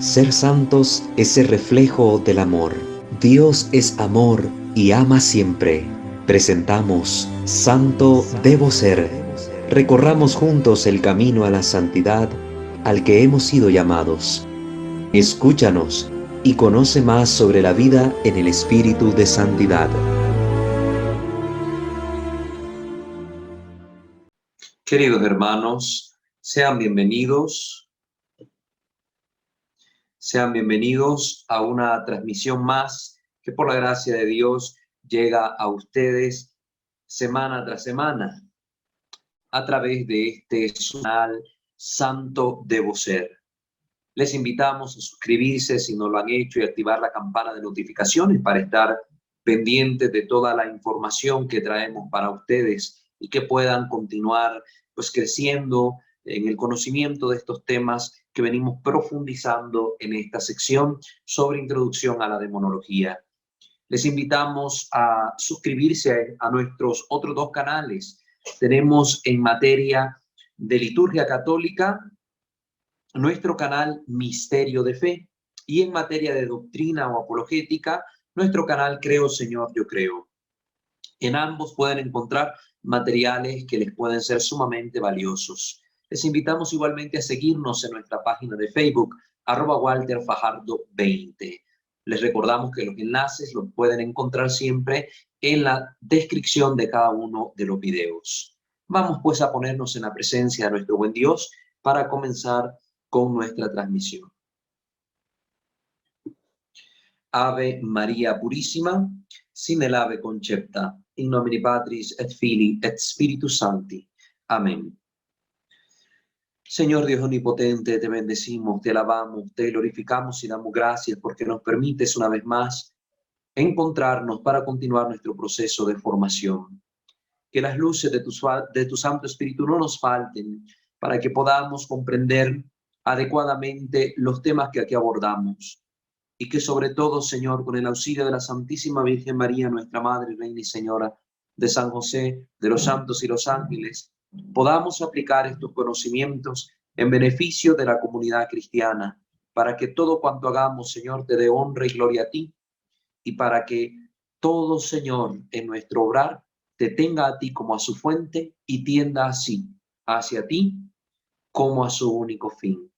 Ser santos es ser reflejo del amor. Dios es amor y ama siempre. Presentamos Santo Debo Ser. Recorramos juntos el camino a la santidad al que hemos sido llamados. Escúchanos y conoce más sobre la vida en el espíritu de santidad. Queridos hermanos, sean bienvenidos a una transmisión más que por la gracia de Dios llega a ustedes semana tras semana a través de este canal Santo Debo Ser. Les invitamos a suscribirse si no lo han hecho y activar la campana de notificaciones para estar pendientes de toda la información que traemos para ustedes y que puedan continuar pues creciendo en el conocimiento de estos temas que venimos profundizando en esta sección sobre introducción a la demonología. Les invitamos a suscribirse a nuestros otros dos canales. Tenemos en materia de liturgia católica nuestro canal Misterio de Fe y en materia de doctrina o apologética nuestro canal Creo Señor, Yo Creo. En ambos pueden encontrar materiales que les pueden ser sumamente valiosos. Les invitamos igualmente a seguirnos en nuestra página de Facebook, @WalterFajardo20. Les recordamos que los enlaces los pueden encontrar siempre en la descripción de cada uno de los videos. Vamos pues a ponernos en la presencia de nuestro buen Dios para comenzar con nuestra transmisión. Ave María Purísima, sin el ave concepta, in nomine Patris et Filii et Spiritus Sancti. Amén. Señor Dios omnipotente, te bendecimos, te alabamos, te glorificamos y damos gracias porque nos permites una vez más encontrarnos para continuar nuestro proceso de formación. Que las luces de tu Santo Espíritu no nos falten para que podamos comprender adecuadamente los temas que aquí abordamos. Y que sobre todo, Señor, con el auxilio de la Santísima Virgen María, nuestra Madre, Reina y Señora, de San José, de los santos y los ángeles, podamos aplicar estos conocimientos en beneficio de la comunidad cristiana, para que todo cuanto hagamos, Señor, te dé honra y gloria a ti, y para que todo, Señor, en nuestro obrar, te tenga a ti como a su fuente y tienda así hacia ti como a su único fin.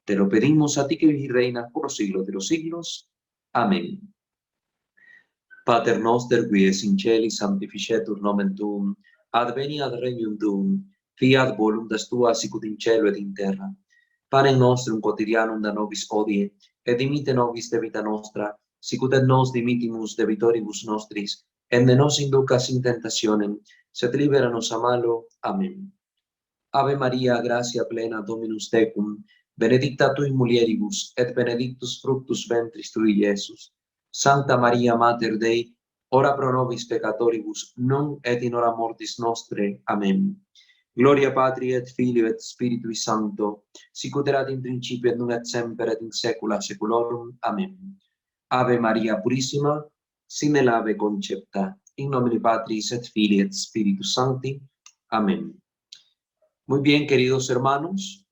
Te lo pedimos a ti que vives y reinas por los siglos de los siglos. Amén. Pater noster, qui es in celi, sanctificetur nomen tuum, adveniat regnum tuum, fiat voluntas tua sicut in cielo et in terra. Panem nostrum quotidianum da nobis hodie, et dimitte nobis debita nostra, sicut et nos dimittimus debitoribus nostris, et ne nos inducas in tentationem, sed libera nos a malo. Amén. Ave Maria, gratia plena, Dominus tecum, benedicta tui mulieribus, et benedictus fructus ventris tui, Iesus. Santa Maria Mater Dei, ora pro nobis peccatoribus, nunc et in hora mortis nostre. Amen. Gloria Patri et Filio et Spiritui Sancto, sicut erat in principio et nunc et semper et in saecula saeculorum. Amen. Ave Maria Purissima, sin el ave concepta, in nomine Patris et Filii et Spiritus Sancti. Amén. Muy bien, queridos hermanos,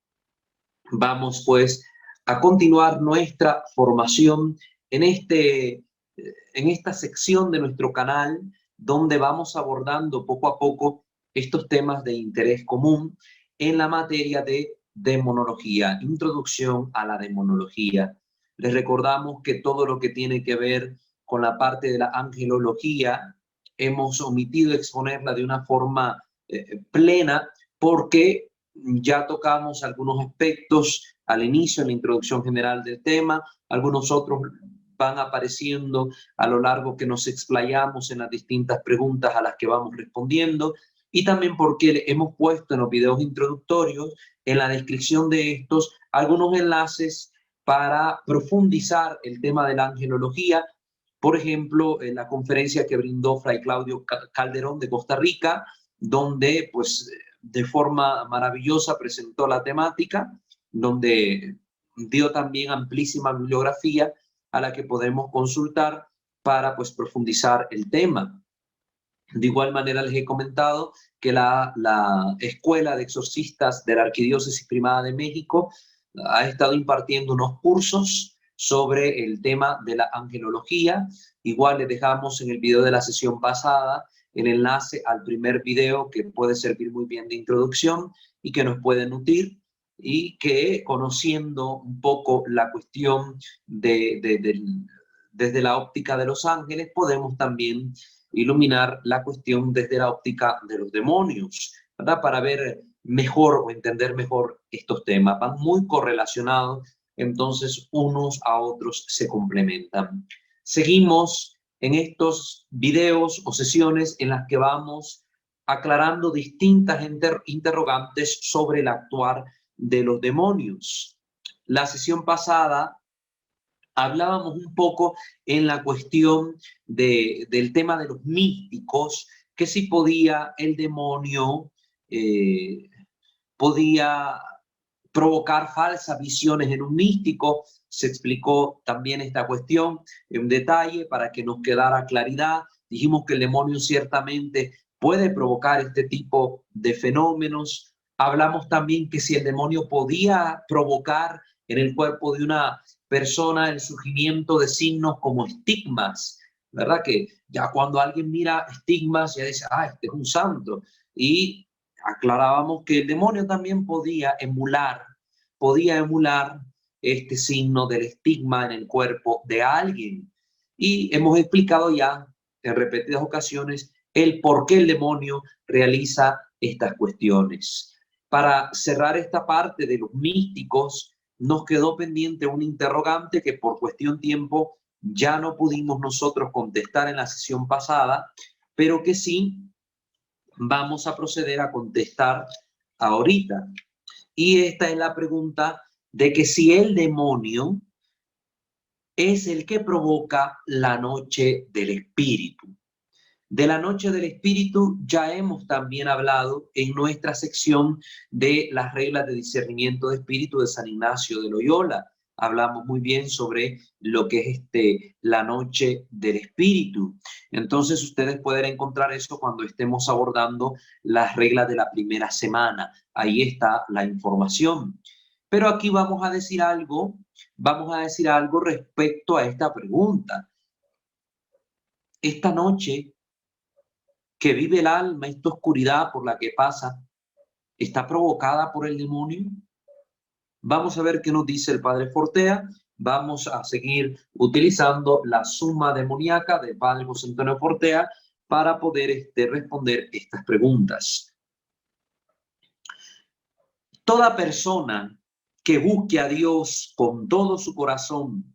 vamos pues a continuar nuestra formación en esta sección de nuestro canal, donde vamos abordando poco a poco estos temas de interés común en la materia de demonología, introducción a la demonología. Les recordamos que todo lo que tiene que ver con la parte de la angelología, hemos omitido exponerla de una forma plena, porque ya tocamos algunos aspectos al inicio, en la introducción general del tema, algunos otros van apareciendo a lo largo que nos explayamos en las distintas preguntas a las que vamos respondiendo, y también porque hemos puesto en los videos introductorios, en la descripción de estos, algunos enlaces para profundizar el tema de la angelología. Por ejemplo, en la conferencia que brindó Fray Claudio Calderón de Costa Rica, donde pues de forma maravillosa presentó la temática, donde dio también amplísima bibliografía a la que podemos consultar para pues profundizar el tema. De igual manera les he comentado que la Escuela de Exorcistas de la Arquidiócesis Primada de México ha estado impartiendo unos cursos sobre el tema de la angelología. Igual les dejamos en el video de la sesión pasada el enlace al primer video que puede servir muy bien de introducción y que nos puede nutrir, y que conociendo un poco la cuestión desde la óptica de los ángeles, podemos también iluminar la cuestión desde la óptica de los demonios, ¿verdad? Para ver mejor o entender mejor estos temas. Van muy correlacionados, entonces unos a otros se complementan. Seguimos en estos videos o sesiones en las que vamos aclarando distintas interrogantes sobre el actuar de los demonios. La sesión pasada hablábamos un poco en la cuestión del tema de los místicos, que si podía el demonio, podía provocar falsas visiones en un místico. Se explicó también esta cuestión en detalle para que nos quedara claridad. Dijimos que el demonio ciertamente puede provocar este tipo de fenómenos. Hablamos también que si el demonio podía provocar en el cuerpo de una persona el surgimiento de signos como estigmas, ¿verdad? Que ya cuando alguien mira estigmas ya dice, este es un santo. Y aclarábamos que el demonio también podía emular este signo del estigma en el cuerpo de alguien. Y hemos explicado ya en repetidas ocasiones el por qué el demonio realiza estas cuestiones. Para cerrar esta parte de los místicos, nos quedó pendiente un interrogante que por cuestión tiempo ya no pudimos nosotros contestar en la sesión pasada, pero que sí vamos a proceder a contestar ahorita. Y esta es la pregunta de que si el demonio es el que provoca la noche del espíritu. De la noche del espíritu ya hemos también hablado en nuestra sección de las reglas de discernimiento de espíritu de San Ignacio de Loyola. Hablamos muy bien sobre lo que es la noche del espíritu. Entonces ustedes pueden encontrar eso cuando estemos abordando las reglas de la primera semana. Ahí está la información. Pero aquí vamos a decir algo respecto a esta pregunta. Esta noche que vive el alma, esta oscuridad por la que pasa, ¿está provocada por el demonio? Vamos a ver qué nos dice el padre Fortea. Vamos a seguir utilizando la suma demoníaca del padre José Antonio Fortea para poder responder estas preguntas. Toda persona que busque a Dios con todo su corazón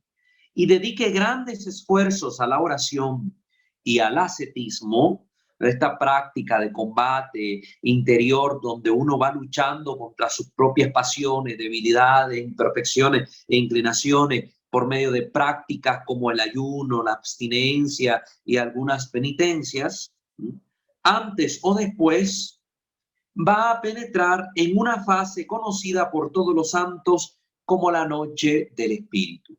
y dedique grandes esfuerzos a la oración y al ascetismo, esta práctica de combate interior donde uno va luchando contra sus propias pasiones, debilidades, imperfecciones e inclinaciones por medio de prácticas como el ayuno, la abstinencia y algunas penitencias, antes o después va a penetrar en una fase conocida por todos los santos como la noche del espíritu.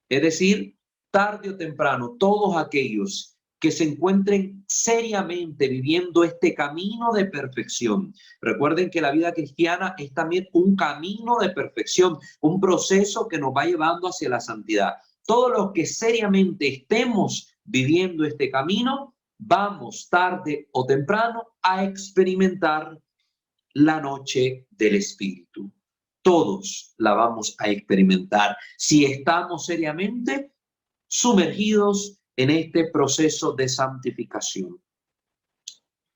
Es decir, tarde o temprano, todos aquellos que se encuentren seriamente viviendo este camino de perfección. Recuerden que la vida cristiana es también un camino de perfección, un proceso que nos va llevando hacia la santidad. Todos los que seriamente estemos viviendo este camino, vamos tarde o temprano a experimentar la noche del espíritu. Todos la vamos a experimentar si estamos seriamente sumergidos en este proceso de santificación.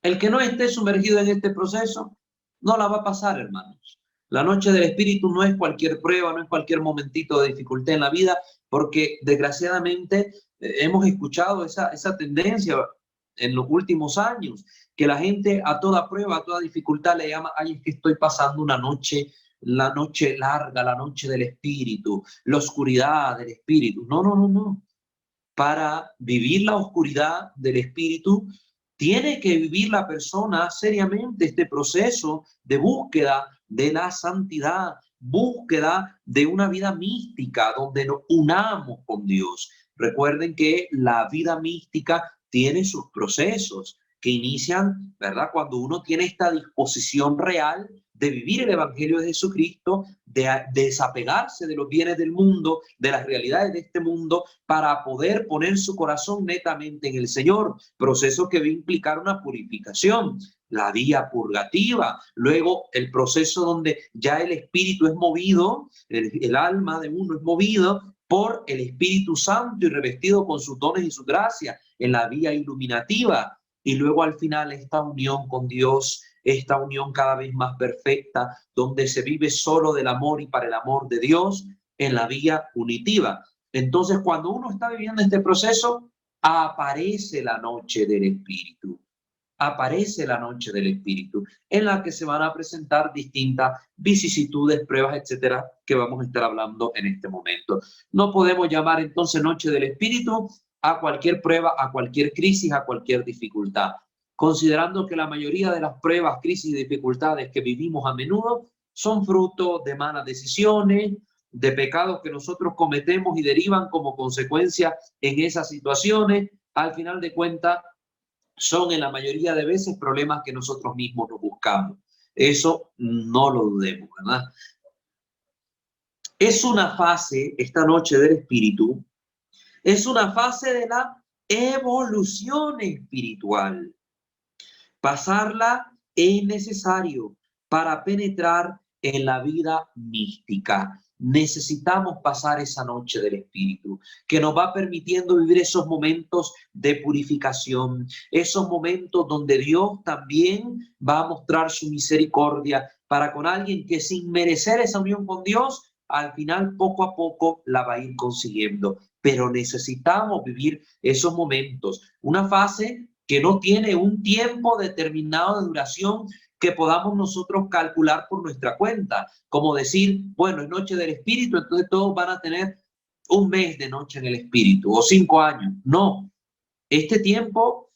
El que no esté sumergido en este proceso no la va a pasar, hermanos. La noche del espíritu no es cualquier prueba, no es cualquier momentito de dificultad en la vida, porque desgraciadamente hemos escuchado esa tendencia en los últimos años, que la gente a toda prueba, a toda dificultad le llama, ay, es que estoy pasando una noche, la noche larga, la noche del espíritu, la oscuridad del espíritu. No, no, no, no. Para vivir la oscuridad del espíritu, tiene que vivir la persona seriamente este proceso de búsqueda de la santidad, búsqueda de una vida mística donde nos unamos con Dios. Recuerden que la vida mística tiene sus procesos que inician, ¿verdad? Cuando uno tiene esta disposición real de vivir el Evangelio de Jesucristo, de desapegarse de los bienes del mundo, de las realidades de este mundo, para poder poner su corazón netamente en el Señor, proceso que va a implicar una purificación, la vía purgativa, luego el proceso donde ya el espíritu es movido, el alma de uno es movido por el Espíritu Santo y revestido con sus dones y su gracia en la vía iluminativa, y luego al final esta unión con Dios, esta unión cada vez más perfecta, donde se vive solo del amor y para el amor de Dios en la vía unitiva. Entonces, cuando uno está viviendo este proceso, aparece la noche del Espíritu. Aparece la noche del Espíritu, en la que se van a presentar distintas vicisitudes, pruebas, etcétera, que vamos a estar hablando en este momento. No podemos llamar entonces noche del Espíritu a cualquier prueba, a cualquier crisis, a cualquier dificultad, considerando que la mayoría de las pruebas, crisis y dificultades que vivimos a menudo son fruto de malas decisiones, de pecados que nosotros cometemos y derivan como consecuencia en esas situaciones. Al final de cuentas, son en la mayoría de veces problemas que nosotros mismos nos buscamos. Eso no lo dudemos, ¿verdad? Es una fase, esta noche del Espíritu, es una fase de la evolución espiritual. Pasarla es necesario para penetrar en la vida mística. Necesitamos pasar esa noche del Espíritu, que nos va permitiendo vivir esos momentos de purificación, esos momentos donde Dios también va a mostrar su misericordia para con alguien que sin merecer esa unión con Dios, al final poco a poco la va a ir consiguiendo. Pero necesitamos vivir esos momentos, una fase que no tiene un tiempo determinado de duración que podamos nosotros calcular por nuestra cuenta, como decir, bueno, es noche del Espíritu, entonces todos van a tener un mes de noche en el Espíritu o 5 años. No, este tiempo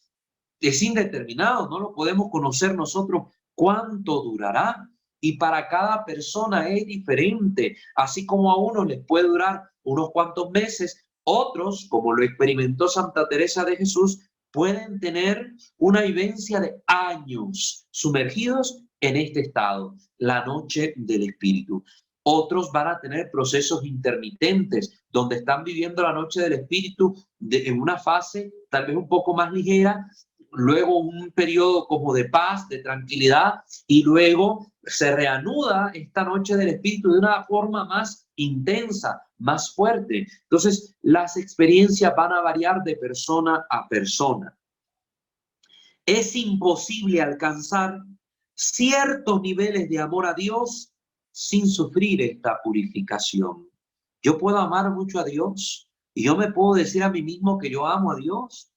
es indeterminado, no lo podemos conocer nosotros cuánto durará, y para cada persona es diferente, así como a unos les puede durar unos cuantos meses, otros, como lo experimentó Santa Teresa de Jesús, pueden tener una vivencia de años sumergidos en este estado, la noche del Espíritu. Otros van a tener procesos intermitentes, donde están viviendo la noche del Espíritu en una fase tal vez un poco más ligera, luego un periodo como de paz, de tranquilidad, y luego se reanuda esta noche del Espíritu de una forma más intensa, más fuerte. Entonces, las experiencias van a variar de persona a persona. Es imposible alcanzar ciertos niveles de amor a Dios sin sufrir esta purificación. Yo puedo amar mucho a Dios y yo me puedo decir a mí mismo que yo amo a Dios,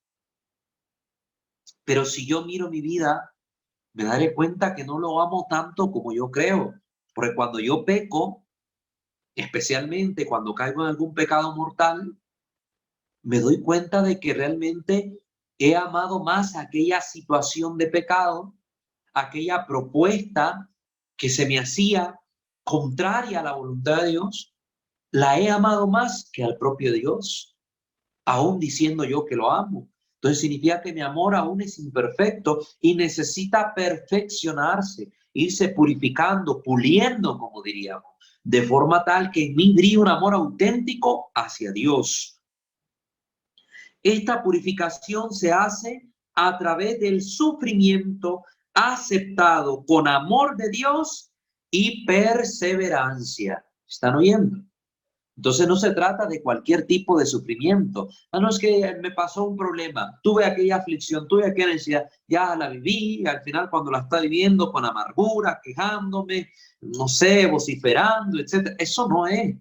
pero si yo miro mi vida, me daré cuenta que no lo amo tanto como yo creo, porque cuando yo peco, especialmente cuando caigo en algún pecado mortal, me doy cuenta de que realmente he amado más aquella situación de pecado, aquella propuesta que se me hacía contraria a la voluntad de Dios, la he amado más que al propio Dios, aún diciendo yo que lo amo. Entonces significa que mi amor aún es imperfecto y necesita perfeccionarse, irse purificando, puliendo, como diríamos, de forma tal que en mí brille un amor auténtico hacia Dios. Esta purificación se hace a través del sufrimiento aceptado con amor de Dios y perseverancia. ¿Están oyendo? Entonces no se trata de cualquier tipo de sufrimiento. No es que me pasó un problema, tuve aquella aflicción, tuve aquella necesidad, ya la viví, y al final cuando la está viviendo con amargura, quejándome, no sé, vociferando, etcétera. Eso no es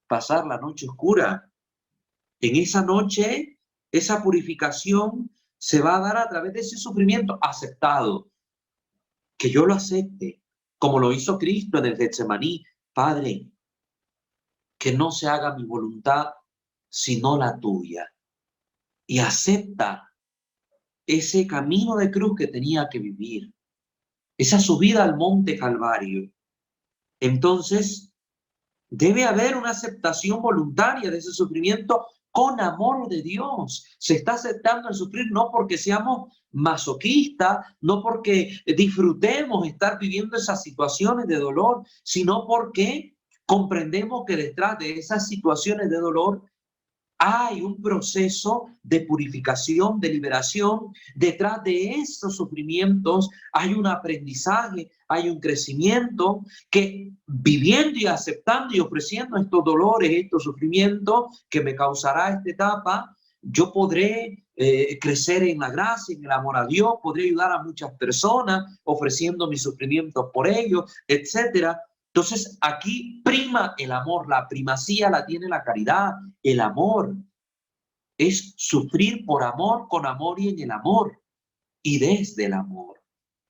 pasar la noche oscura. En esa noche, esa purificación se va a dar a través de ese sufrimiento aceptado, que yo lo acepte, como lo hizo Cristo en el Getsemaní. Padre, que no se haga mi voluntad, sino la tuya. Y acepta ese camino de cruz que tenía que vivir, esa subida al monte Calvario. Entonces, debe haber una aceptación voluntaria de ese sufrimiento con amor de Dios. Se está aceptando el sufrir no porque seamos masoquistas, no porque disfrutemos estar viviendo esas situaciones de dolor, sino porque comprendemos que detrás de esas situaciones de dolor hay un proceso de purificación, de liberación. Detrás de esos sufrimientos hay un aprendizaje, hay un crecimiento que viviendo y aceptando y ofreciendo estos dolores, estos sufrimientos que me causará esta etapa, yo podré crecer en la gracia, en el amor a Dios, podré ayudar a muchas personas ofreciendo mis sufrimientos por ellos, etcétera. Entonces, aquí prima el amor, la primacía la tiene la caridad, el amor. Es sufrir por amor, con amor y en el amor, y desde el amor.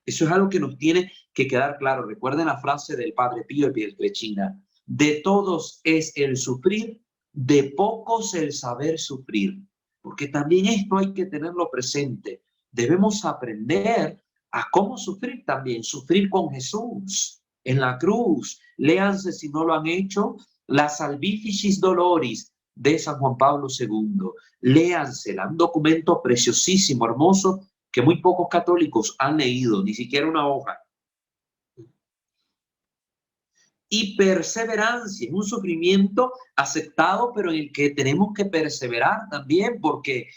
Eso es algo que nos tiene que quedar claro. Recuerden la frase del Padre Pío de Pietrelcina: de todos es el sufrir, de pocos el saber sufrir. Porque también esto hay que tenerlo presente. Debemos aprender a cómo sufrir también, sufrir con Jesús en la cruz. Léanse, si no lo han hecho, la Salvificis Doloris de San Juan Pablo II. Léansela, un documento preciosísimo, hermoso, que muy pocos católicos han leído, ni siquiera una hoja. Y perseverancia, es un sufrimiento aceptado, pero en el que tenemos que perseverar también, porque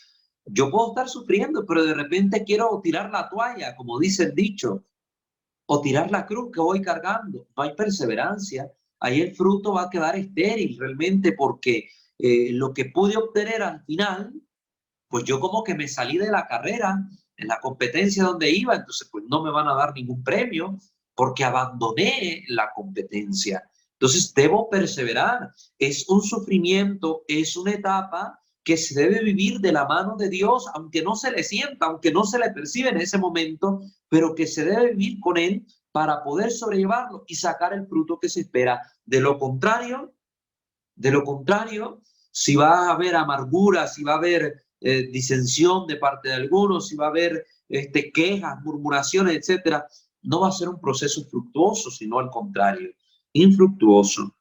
yo puedo estar sufriendo, pero de repente quiero tirar la toalla, como dice el dicho, o tirar la cruz que voy cargando. No hay perseverancia. Ahí el fruto va a quedar estéril realmente, porque lo que pude obtener al final, pues yo como que me salí de la carrera, en la competencia donde iba, entonces pues no me van a dar ningún premio porque abandoné la competencia. Entonces debo perseverar. Es un sufrimiento, es una etapa que se debe vivir de la mano de Dios, aunque no se le sienta, aunque no se le percibe en ese momento, pero que se debe vivir con Él para poder sobrellevarlo y sacar el fruto que se espera. De lo contrario, si va a haber amargura, si va a haber disensión de parte de algunos, si va a haber quejas, murmuraciones, etcétera, no va a ser un proceso fructuoso, sino al contrario, infructuoso.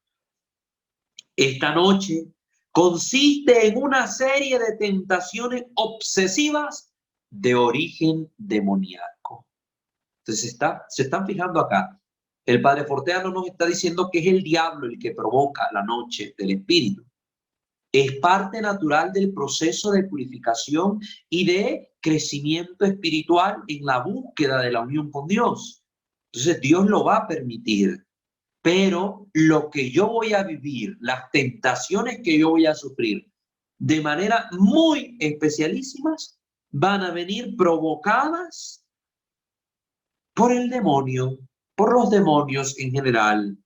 Esta noche consiste en una serie de tentaciones obsesivas de origen demoníaco. Entonces se están fijando acá. El Padre Forteano nos está diciendo que es el diablo el que provoca la noche del espíritu. Es parte natural del proceso de purificación y de crecimiento espiritual en la búsqueda de la unión con Dios. Entonces Dios lo va a permitir, pero lo que yo voy a vivir, las tentaciones que yo voy a sufrir de manera muy especialísimas, van a venir provocadas por el demonio, por los demonios en general.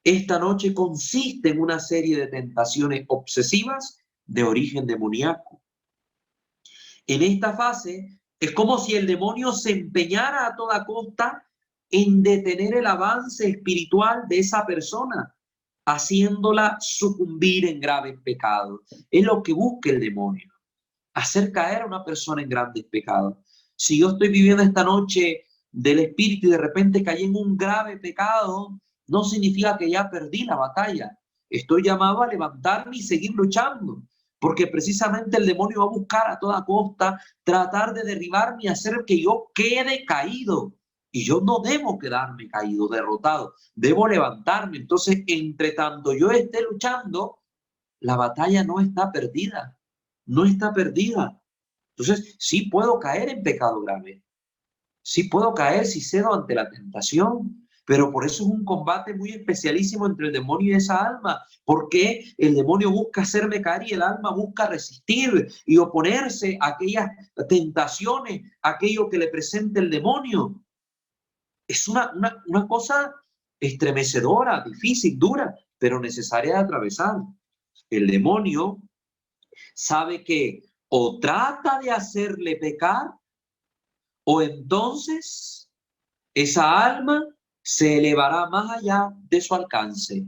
Esta noche consiste en una serie de tentaciones obsesivas de origen demoníaco. En esta fase es como si el demonio se empeñara a toda costa en detener el avance espiritual de esa persona, haciéndola sucumbir en graves pecados. Es lo que busca el demonio, hacer caer a una persona en grandes pecados. Si yo estoy viviendo esta noche del espíritu y de repente caí en un grave pecado, no significa que ya perdí la batalla. Estoy llamado a levantarme y seguir luchando, porque precisamente el demonio va a buscar a toda costa tratar de derribarme y hacer que yo quede caído. Y yo no debo quedarme caído, derrotado. Debo levantarme. Entonces, entre tanto yo esté luchando, la batalla no está perdida. No está perdida. Entonces, sí puedo caer en pecado grave. Sí puedo caer si cedo ante la tentación, pero por eso es un combate muy especialísimo entre el demonio y esa alma, porque el demonio busca hacerme caer y el alma busca resistir y oponerse a aquellas tentaciones, a aquello que le presenta el demonio. Es una cosa estremecedora, difícil, dura, pero necesaria de atravesar. El demonio sabe que o trata de hacerle pecar, o entonces esa alma se elevará más allá de su alcance.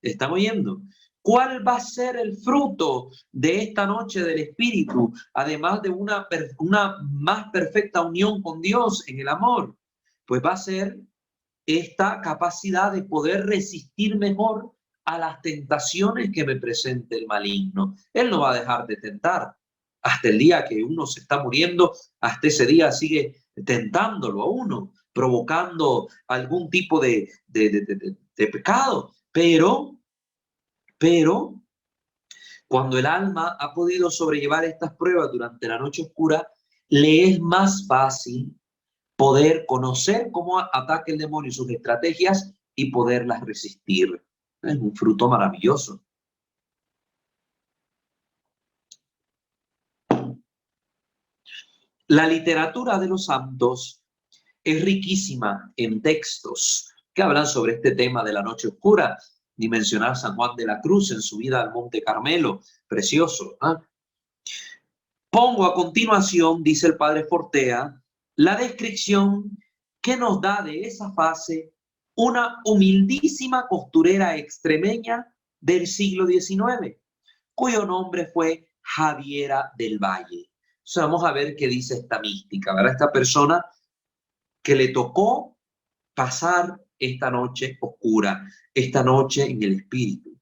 ¿Están oyendo? ¿Cuál va a ser el fruto de esta noche del Espíritu, además de una más perfecta unión con Dios en el amor? Pues va a ser esta capacidad de poder resistir mejor a las tentaciones que me presente el maligno. Él no va a dejar de tentar. Hasta el día que uno se está muriendo, hasta ese día sigue tentándolo a uno, provocando algún tipo de pecado. Pero, cuando el alma ha podido sobrellevar estas pruebas durante la noche oscura, le es más fácil poder conocer cómo ataca el demonio y sus estrategias y poderlas resistir. Es un fruto maravilloso. La literatura de los santos es riquísima en textos que hablan sobre este tema de la noche oscura. Ni mencionar San Juan de la Cruz en su vida al Monte Carmelo, precioso. Pongo a continuación, dice el padre Fortea, la descripción que nos da de esa fase una humildísima costurera extremeña del siglo XIX, cuyo nombre fue Javiera del Valle. O sea, vamos a ver qué dice esta mística, ¿verdad? Esta persona que le tocó pasar esta noche oscura, esta noche en el espíritu.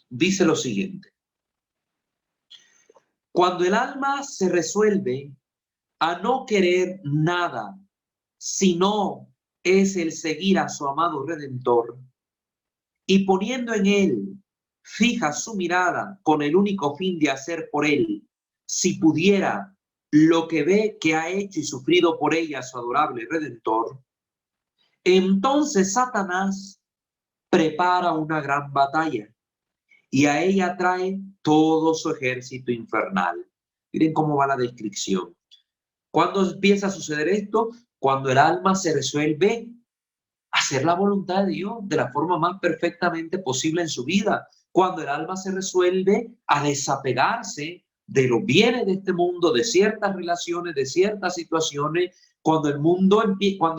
Dice lo siguiente: cuando el alma se resuelve a no querer nada, sino es el seguir a su amado Redentor, y poniendo en él fija su mirada con el único fin de hacer por él, si pudiera, lo que ve que ha hecho y sufrido por ella su adorable Redentor, entonces Satanás prepara una gran batalla y a ella trae todo su ejército infernal. Miren cómo va la descripción. ¿Cuándo empieza a suceder esto? Cuando el alma se resuelve a hacer la voluntad de Dios de la forma más perfectamente posible en su vida. Cuando el alma se resuelve a desapegarse de los bienes de este mundo, de ciertas relaciones, de ciertas situaciones, cuando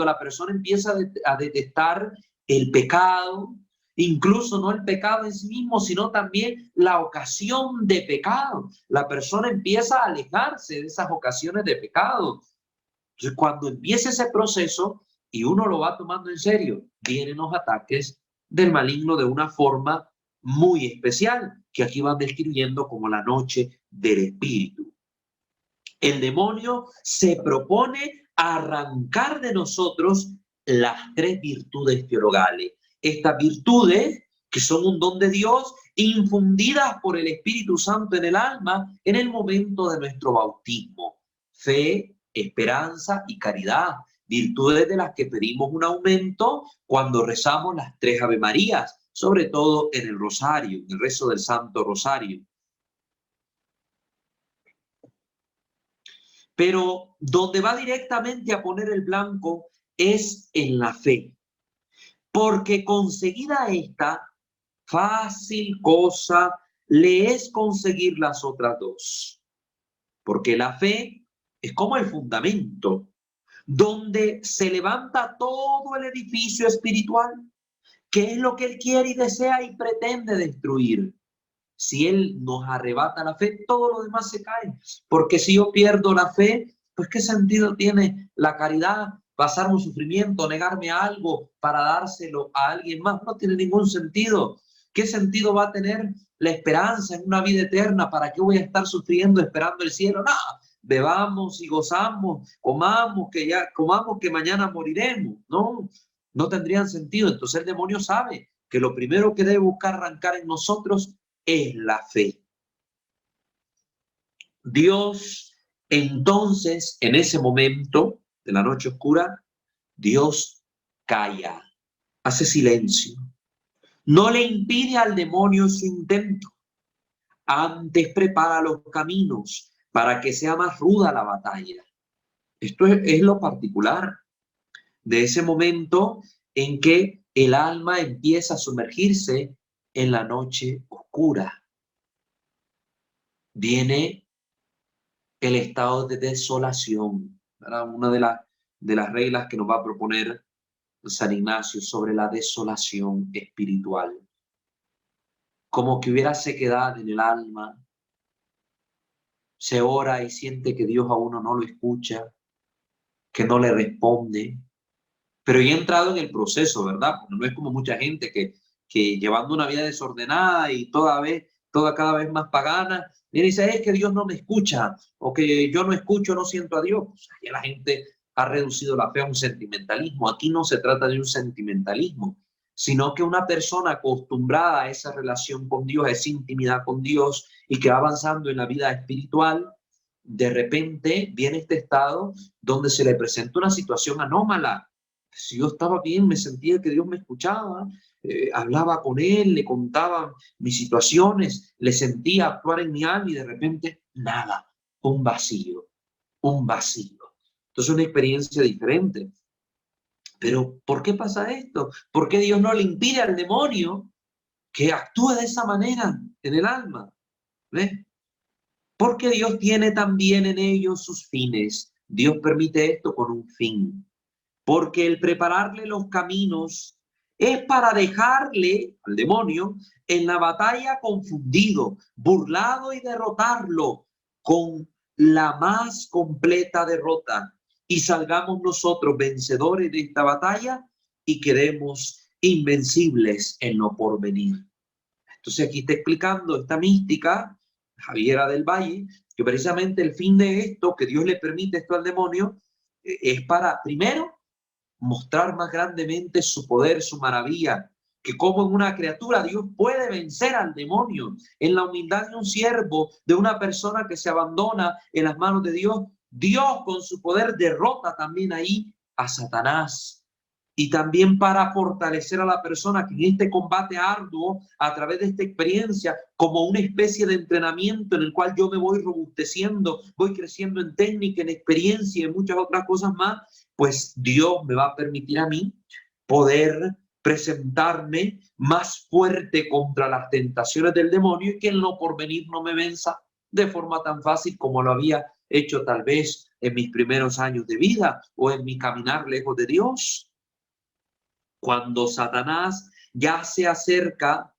la persona empieza a detestar el pecado, incluso no el pecado en sí mismo, sino también la ocasión de pecado. La persona empieza a alejarse de esas ocasiones de pecado. Entonces, cuando empieza ese proceso y uno lo va tomando en serio, vienen los ataques del maligno de una forma muy especial, que aquí van describiendo como la noche del espíritu. El demonio se propone arrancar de nosotros las tres virtudes teologales. Estas virtudes, que son un don de Dios, infundidas por el Espíritu Santo en el alma en el momento de nuestro bautismo. Fe, esperanza y caridad. Virtudes de las que pedimos un aumento cuando rezamos las tres Ave Marías, sobre todo en el rosario, en el rezo del Santo Rosario. Pero donde va directamente a poner el blanco es en la fe, porque conseguida esta, fácil cosa le es conseguir las otras dos, porque la fe es como el fundamento donde se levanta todo el edificio espiritual, que es lo que él quiere y desea y pretende destruir. Si él nos arrebata la fe, todo lo demás se cae. Porque si yo pierdo la fe, pues ¿qué sentido tiene la caridad? Pasar un sufrimiento, negarme algo para dárselo a alguien más, no tiene ningún sentido. ¿Qué sentido va a tener la esperanza en una vida eterna? ¿Para qué voy a estar sufriendo esperando el cielo? No, bebamos y gozamos, comamos que mañana moriremos. No, no tendrían sentido. Entonces el demonio sabe que lo primero que debe buscar arrancar en nosotros es la fe. Dios, entonces, en ese momento de la noche oscura, Dios calla, hace silencio. No le impide al demonio su intento. Antes prepara los caminos para que sea más ruda la batalla. Esto es lo particular de ese momento en que el alma empieza a sumergirse en la noche oscura. Viene el estado de desolación, ¿verdad? Una de las reglas que nos va a proponer San Ignacio sobre la desolación espiritual. Como que hubiera sequedad en el alma, se ora y siente que Dios a uno no lo escucha, que no le responde, pero ya he entrado en el proceso, ¿verdad? Porque no es como mucha gente que llevando una vida desordenada y cada vez más pagana, viene y dice, es que Dios no me escucha, o que yo no escucho, no siento a Dios. Pues ya la gente ha reducido la fe a un sentimentalismo. Aquí no se trata de un sentimentalismo, sino que una persona acostumbrada a esa relación con Dios, a esa intimidad con Dios y que va avanzando en la vida espiritual, de repente viene este estado donde se le presenta una situación anómala. Si yo estaba bien, me sentía que Dios me escuchaba, hablaba con Él, le contaba mis situaciones, le sentía actuar en mi alma y de repente nada, un vacío, un vacío. Entonces una experiencia diferente. Pero ¿por qué pasa esto? ¿Por qué Dios no le impide al demonio que actúe de esa manera en el alma? ¿Ves? Porque Dios tiene también en ellos sus fines. Dios permite esto con un fin. Porque el prepararle los caminos es para dejarle al demonio en la batalla confundido, burlado y derrotarlo con la más completa derrota. Y salgamos nosotros vencedores de esta batalla y quedemos invencibles en lo porvenir. Entonces aquí está explicando esta mística, Javiera del Valle, que precisamente el fin de esto, que Dios le permite esto al demonio, es para, primero, mostrar más grandemente su poder, su maravilla, que como en una criatura Dios puede vencer al demonio, en la humildad de un siervo, de una persona que se abandona en las manos de Dios. Dios con su poder derrota también ahí a Satanás. Y también para fortalecer a la persona que en este combate arduo, a través de esta experiencia, como una especie de entrenamiento en el cual yo me voy robusteciendo, voy creciendo en técnica, en experiencia y en muchas otras cosas más, pues Dios me va a permitir a mí poder presentarme más fuerte contra las tentaciones del demonio y que en lo porvenir no me venza de forma tan fácil como lo había hecho tal vez en mis primeros años de vida o en mi caminar lejos de Dios. Cuando Satanás ya se acerca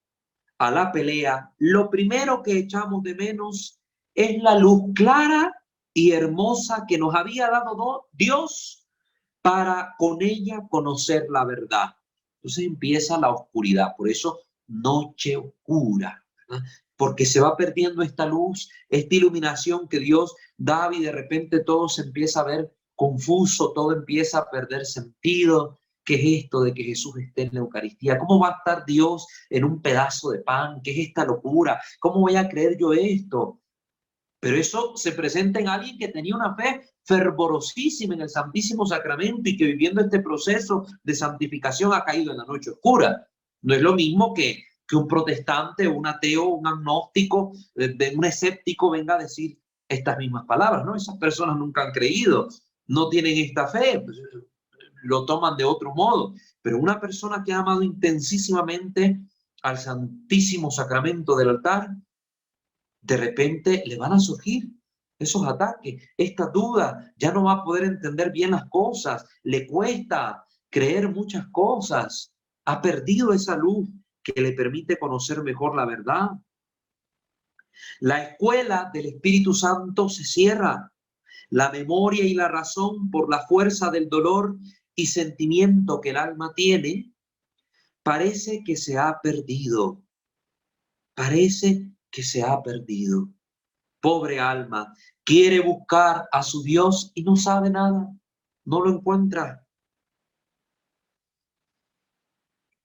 a la pelea, lo primero que echamos de menos es la luz clara y hermosa que nos había dado Dios para con ella conocer la verdad. Entonces empieza la oscuridad, por eso noche oscura, ¿verdad? Porque se va perdiendo esta luz, esta iluminación que Dios da y de repente todo se empieza a ver confuso, todo empieza a perder sentido. ¿Qué es esto de que Jesús esté en la Eucaristía? ¿Cómo va a estar Dios en un pedazo de pan? ¿Qué es esta locura? ¿Cómo voy a creer yo esto? Pero eso se presenta en alguien que tenía una fe fervorosísima en el Santísimo Sacramento y que viviendo este proceso de santificación ha caído en la noche oscura. No es lo mismo que un protestante, un ateo, un agnóstico, un escéptico venga a decir estas mismas palabras, ¿no? Esas personas nunca han creído, no tienen esta fe, pues, lo toman de otro modo. Pero una persona que ha amado intensísimamente al Santísimo Sacramento del altar, de repente le van a surgir esos ataques, esta duda, ya no va a poder entender bien las cosas, le cuesta creer muchas cosas, ha perdido esa luz que le permite conocer mejor la verdad. La escuela del Espíritu Santo se cierra, la memoria y la razón por la fuerza del dolor y sentimiento que el alma tiene, parece que se ha perdido, parece que se ha perdido. Pobre alma, quiere buscar a su Dios y no sabe nada, no lo encuentra.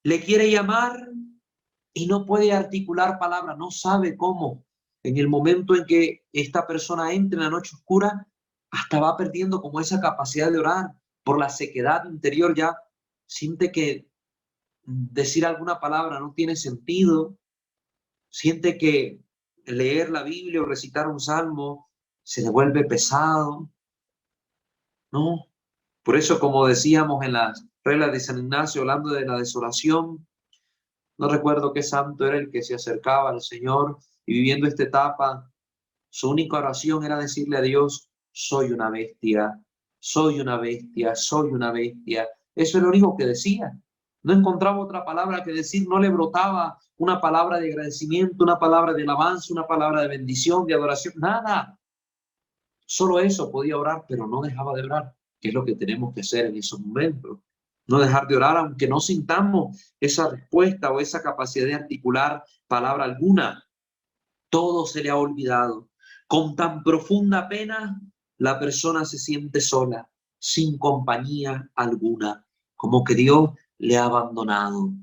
Le quiere llamar y no puede articular palabras, no sabe cómo. En el momento en que esta persona entra en la noche oscura, hasta va perdiendo como esa capacidad de orar por la sequedad interior, ya siente que decir alguna palabra no tiene sentido, siente que leer la Biblia o recitar un salmo se le vuelve pesado, ¿no? Por eso, como decíamos en las reglas de San Ignacio, hablando de la desolación, no recuerdo qué santo era el que se acercaba al Señor y viviendo esta etapa, su única oración era decirle a Dios, soy una bestia, soy una bestia, soy una bestia. Eso es lo único que decía. No encontraba otra palabra que decir, no le brotaba una palabra de agradecimiento, una palabra de alabanza, una palabra de bendición, de adoración, nada. Solo eso podía orar, pero no dejaba de orar, que es lo que tenemos que hacer en esos momentos. no dejar de orar, aunque no sintamos esa respuesta o esa capacidad de articular palabra alguna. Todo se le ha olvidado. Con tan profunda pena, la persona se siente sola, sin compañía alguna, como que Dios le ha abandonado,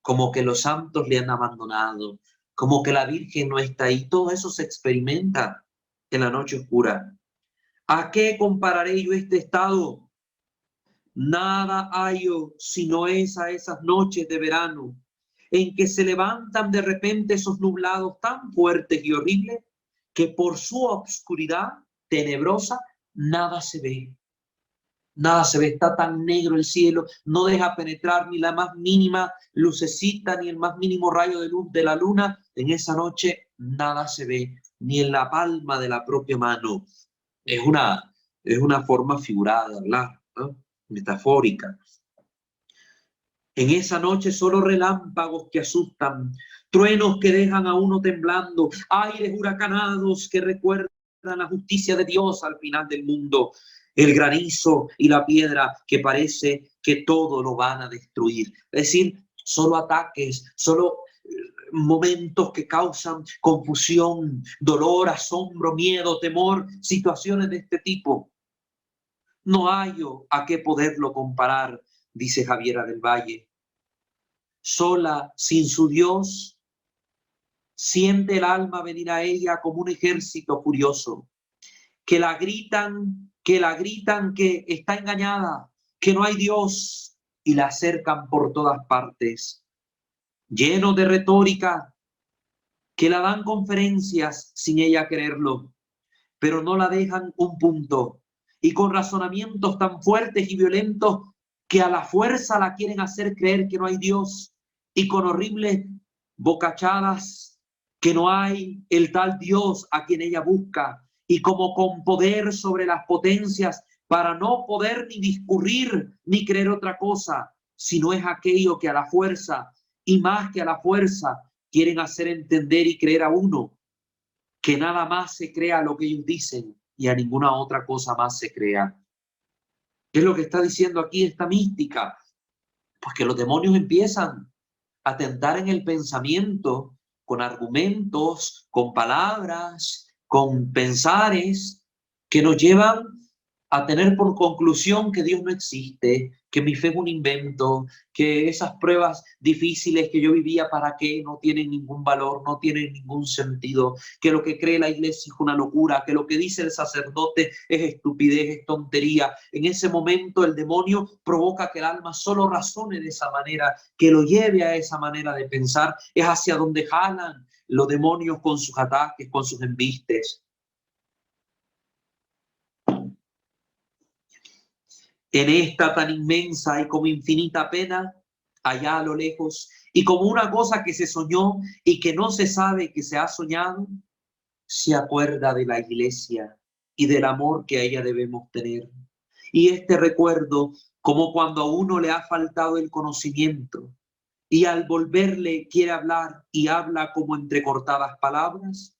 como que los santos le han abandonado, como que la Virgen no está ahí. Todo eso se experimenta en la noche oscura. ¿A qué compararé yo este estado? Nada hallo sino a esas noches de verano en que se levantan de repente esos nublados tan fuertes y horribles que por su obscuridad tenebrosa nada se ve. Nada se ve, está tan negro el cielo, no deja penetrar ni la más mínima lucecita, ni el más mínimo rayo de luz de la luna. En esa noche nada se ve, ni en la palma de la propia mano. Es una forma figurada de hablar, ¿no? Metafórica. En esa noche solo relámpagos que asustan, truenos que dejan a uno temblando, aires huracanados que recuerdan la justicia de Dios al final del mundo, el granizo y la piedra que parece que todo lo van a destruir. Es decir, solo ataques, solo momentos que causan confusión, dolor, asombro, miedo, temor, situaciones de este tipo. No hallo a qué poderlo comparar, dice Javiera del Valle. Sola, sin su Dios, siente el alma venir a ella como un ejército furioso, que la gritan, que está engañada, que no hay Dios, y la acercan por todas partes, llenos de retórica, que la dan conferencias sin ella quererlo, pero no la dejan un punto, y con razonamientos tan fuertes y violentos que a la fuerza la quieren hacer creer que no hay Dios, y con horribles bocachadas que no hay el tal Dios a quien ella busca, y como con poder sobre las potencias para no poder ni discurrir ni creer otra cosa, sino es aquello que a la fuerza y más que a la fuerza quieren hacer entender y creer a uno, que nada más se crea lo que ellos dicen y a ninguna otra cosa más se crea. ¿Qué es lo que está diciendo aquí esta mística? Pues que los demonios empiezan a tentar en el pensamiento con argumentos, con palabras, con pensares que nos llevan a tener por conclusión que Dios no existe, que mi fe es un invento, que esas pruebas difíciles que yo vivía para qué no tienen ningún valor, no tienen ningún sentido, que lo que cree la iglesia es una locura, que lo que dice el sacerdote es estupidez, es tontería. En ese momento el demonio provoca que el alma solo razone de esa manera, que lo lleve a esa manera de pensar. Es hacia donde jalan los demonios con sus ataques, con sus embistes. En esta tan inmensa y como infinita pena, allá a lo lejos, y como una cosa que se soñó y que no se sabe que se ha soñado, se acuerda de la iglesia y del amor que a ella debemos tener. Y este recuerdo, como cuando a uno le ha faltado el conocimiento y al volverle quiere hablar y habla como entrecortadas palabras,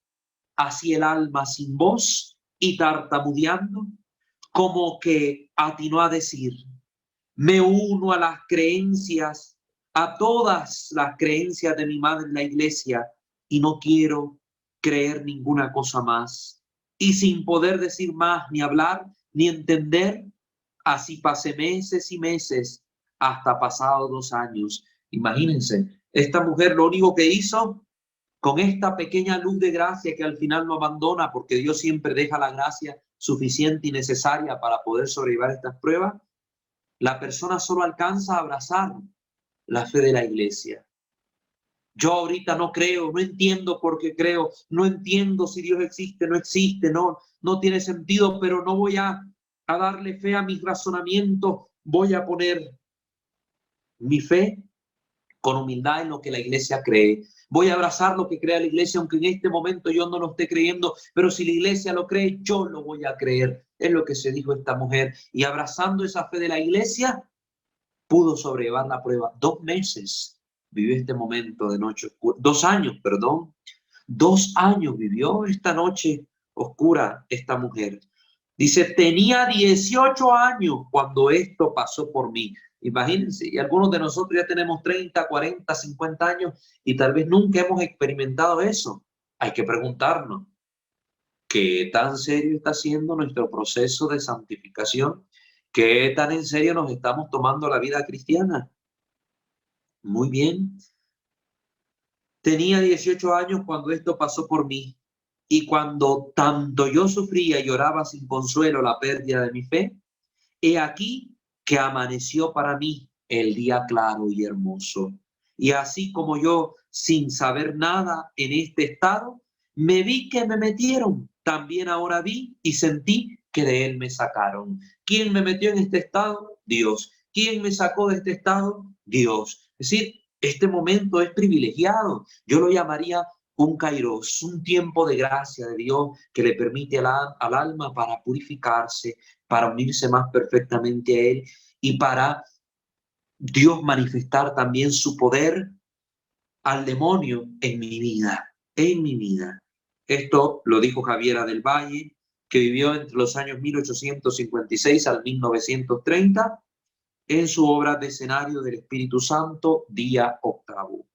así el alma sin voz y tartamudeando, como que atinó a decir: me uno a las creencias, a todas las creencias de mi madre en la iglesia, y no quiero creer ninguna cosa más. Y sin poder decir más, ni hablar, ni entender, así pasé meses y meses, hasta pasados 2 años. Imagínense, esta mujer lo único que hizo con esta pequeña luz de gracia que al final no abandona, porque Dios siempre deja la gracia suficiente y necesaria para poder sobrellevar estas pruebas, la persona solo alcanza a abrazar la fe de la iglesia. Yo ahorita no creo, no entiendo por qué creo, no entiendo si Dios existe, no existe, no tiene sentido, pero no voy a darle fe a mis razonamientos, voy a poner mi fe con humildad en lo que la iglesia cree. Voy a abrazar lo que crea la iglesia, aunque en este momento yo no lo esté creyendo, pero si la iglesia lo cree, yo lo voy a creer. Es lo que se dijo esta mujer. Y abrazando esa fe de la iglesia, pudo sobrellevar la prueba. 2 meses vivió este momento de noche oscura. 2 años, perdón. 2 años vivió esta noche oscura esta mujer. Dice, tenía 18 años cuando esto pasó por mí. Imagínense, y algunos de nosotros ya tenemos 30, 40, 50 años y tal vez nunca hemos experimentado eso. Hay que preguntarnos, ¿qué tan serio está siendo nuestro proceso de santificación? ¿Qué tan en serio nos estamos tomando la vida cristiana? Muy bien. Tenía 18 años cuando esto pasó por mí, y cuando tanto yo sufría y lloraba sin consuelo la pérdida de mi fe, he aquí que amaneció para mí el día claro y hermoso. Y así como yo, sin saber nada en este estado, me vi que me metieron, también ahora vi y sentí que de él me sacaron. ¿Quién me metió en este estado? Dios. ¿Quién me sacó de este estado? Dios. Es decir, este momento es privilegiado. Yo lo llamaría un kairos, un tiempo de gracia de Dios que le permite al alma para purificarse, para unirse más perfectamente a Él y para Dios manifestar también su poder al demonio en mi vida, en mi vida. Esto lo dijo Javiera del Valle, que vivió entre los años 1856 al 1930 en su obra de escenario del Espíritu Santo, día octavo.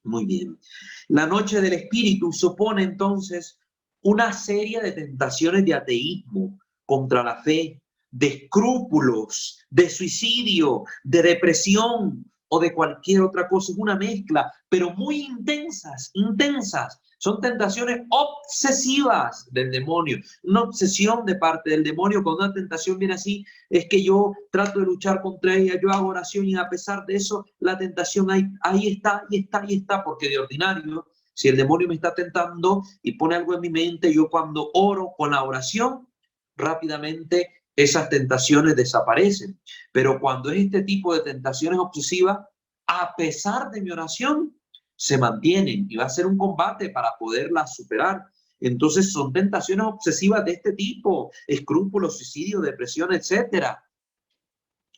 Muy bien. La noche del Espíritu supone entonces una serie de tentaciones de ateísmo contra la fe, de escrúpulos, de suicidio, de depresión o de cualquier otra cosa. Es una mezcla, pero muy intensas, intensas. Son tentaciones obsesivas del demonio, una obsesión de parte del demonio. Cuando una tentación viene así, es que yo trato de luchar contra ella, yo hago oración y a pesar de eso, la tentación ahí está, ahí está, porque de ordinario, si el demonio me está tentando y pone algo en mi mente, yo cuando oro con la oración, rápidamente esas tentaciones desaparecen. Pero cuando es este tipo de tentaciones obsesivas, a pesar de mi oración, se mantienen y va a ser un combate para poderlas superar. Entonces son tentaciones obsesivas de este tipo, escrúpulos, suicidio, depresión, etcétera.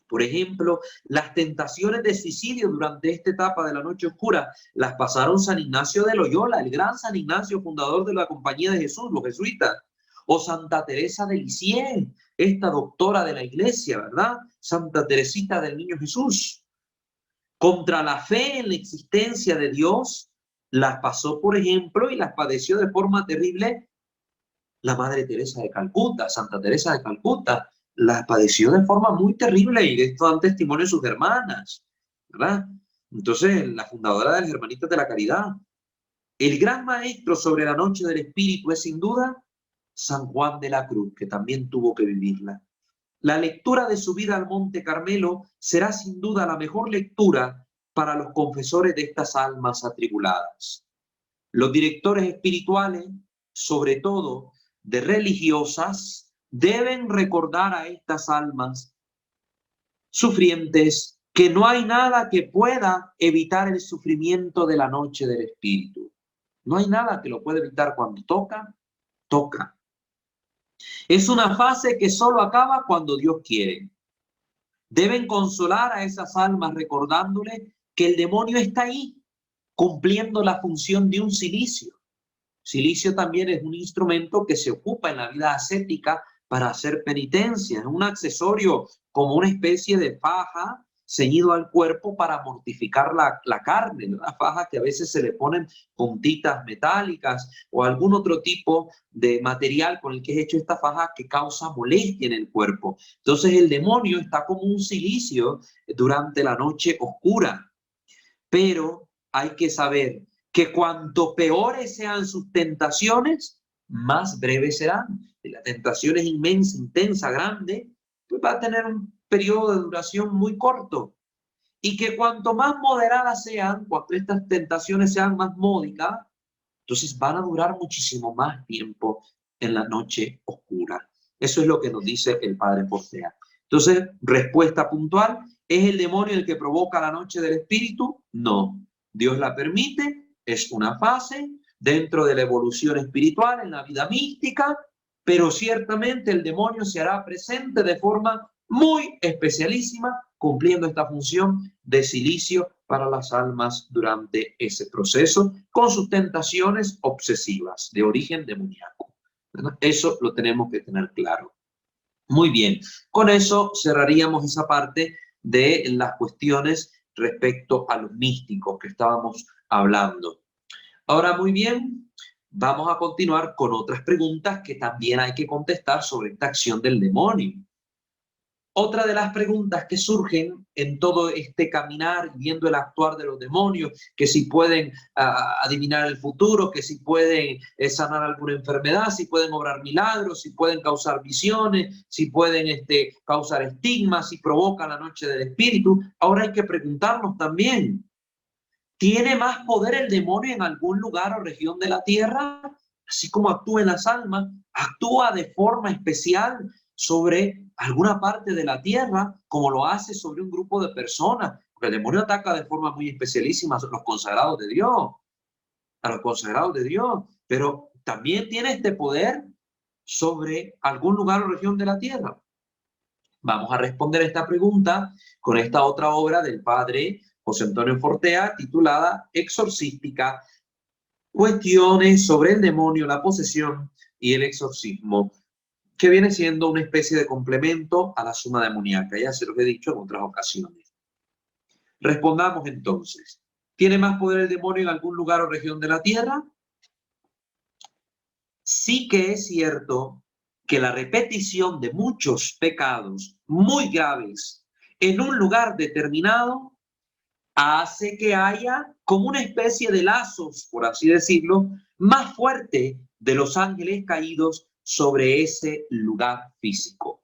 Por ejemplo, las tentaciones de suicidio durante esta etapa de la noche oscura las pasaron San Ignacio de Loyola, el gran San Ignacio, fundador de la Compañía de Jesús, los jesuitas, o Santa Teresa de Lisieux, esta doctora de la iglesia, ¿verdad? Santa Teresita del Niño Jesús. Contra la fe en la existencia de Dios, las pasó, por ejemplo, y las padeció de forma terrible la Madre Teresa de Calcuta, Santa Teresa de Calcuta, la padeció de forma muy terrible y de esto dan testimonio sus hermanas, ¿verdad? Entonces, la fundadora de las Hermanitas de la Caridad. El gran maestro sobre la noche del Espíritu es sin duda San Juan de la Cruz, que también tuvo que vivirla. La lectura de su vida al Monte Carmelo será sin duda la mejor lectura para los confesores de estas almas atribuladas. Los directores espirituales, sobre todo de religiosas, deben recordar a estas almas sufrientes que no hay nada que pueda evitar el sufrimiento de la noche del Espíritu. No hay nada que lo pueda evitar. Cuando toca, toca. Es una fase que solo acaba cuando Dios quiere. Deben consolar a esas almas recordándole que el demonio está ahí, cumpliendo la función de un cilicio. Cilicio también es un instrumento que se ocupa en la vida ascética para hacer penitencia. Es un accesorio como una especie de faja ceñido al cuerpo para mortificar la carne, una faja que a veces se le ponen puntitas metálicas o algún otro tipo de material con el que es hecho esta faja que causa molestia en el cuerpo. Entonces el demonio está como un cilicio durante la noche oscura, pero hay que saber que cuanto peores sean sus tentaciones, más breves serán. Si la tentación es inmensa, intensa, grande, pues va a tener un periodo de duración muy corto. Y que cuanto más moderadas sean, cuando estas tentaciones sean más módicas, entonces van a durar muchísimo más tiempo en la noche oscura. Eso es lo que nos dice el Padre Portea. Entonces, respuesta puntual, ¿es el demonio el que provoca la noche del espíritu? No. Dios la permite, es una fase dentro de la evolución espiritual, en la vida mística, pero ciertamente el demonio se hará presente de forma muy especialísima, cumpliendo esta función de cilicio para las almas durante ese proceso, con sus tentaciones obsesivas de origen demoníaco. Eso lo tenemos que tener claro. Muy bien, con eso cerraríamos esa parte de las cuestiones respecto a los místicos que estábamos hablando. Ahora, muy bien, vamos a continuar con otras preguntas que también hay que contestar sobre esta acción del demonio. Otra de las preguntas que surgen en todo este caminar, viendo el actuar de los demonios, que si pueden adivinar el futuro, que si pueden sanar alguna enfermedad, si pueden obrar milagros, si pueden causar visiones, si pueden causar estigmas, si provocan la noche del espíritu. Ahora hay que preguntarnos también, ¿tiene más poder el demonio en algún lugar o región de la tierra? Así como actúa en las almas, actúa de forma especial sobre alguna parte de la tierra, como lo hace sobre un grupo de personas. Porque el demonio ataca de forma muy especialísima a los consagrados de Dios, pero también tiene este poder sobre algún lugar o región de la tierra. Vamos a responder esta pregunta con esta otra obra del padre José Antonio Fortea, titulada Exorcística, cuestiones sobre el demonio, la posesión y el exorcismo, que viene siendo una especie de complemento a la suma demoníaca. Ya se los he dicho en otras ocasiones. Respondamos entonces. ¿Tiene más poder el demonio en algún lugar o región de la tierra? Sí que es cierto que la repetición de muchos pecados muy graves en un lugar determinado hace que haya como una especie de lazos, por así decirlo, más fuerte de los ángeles caídos sobre ese lugar físico.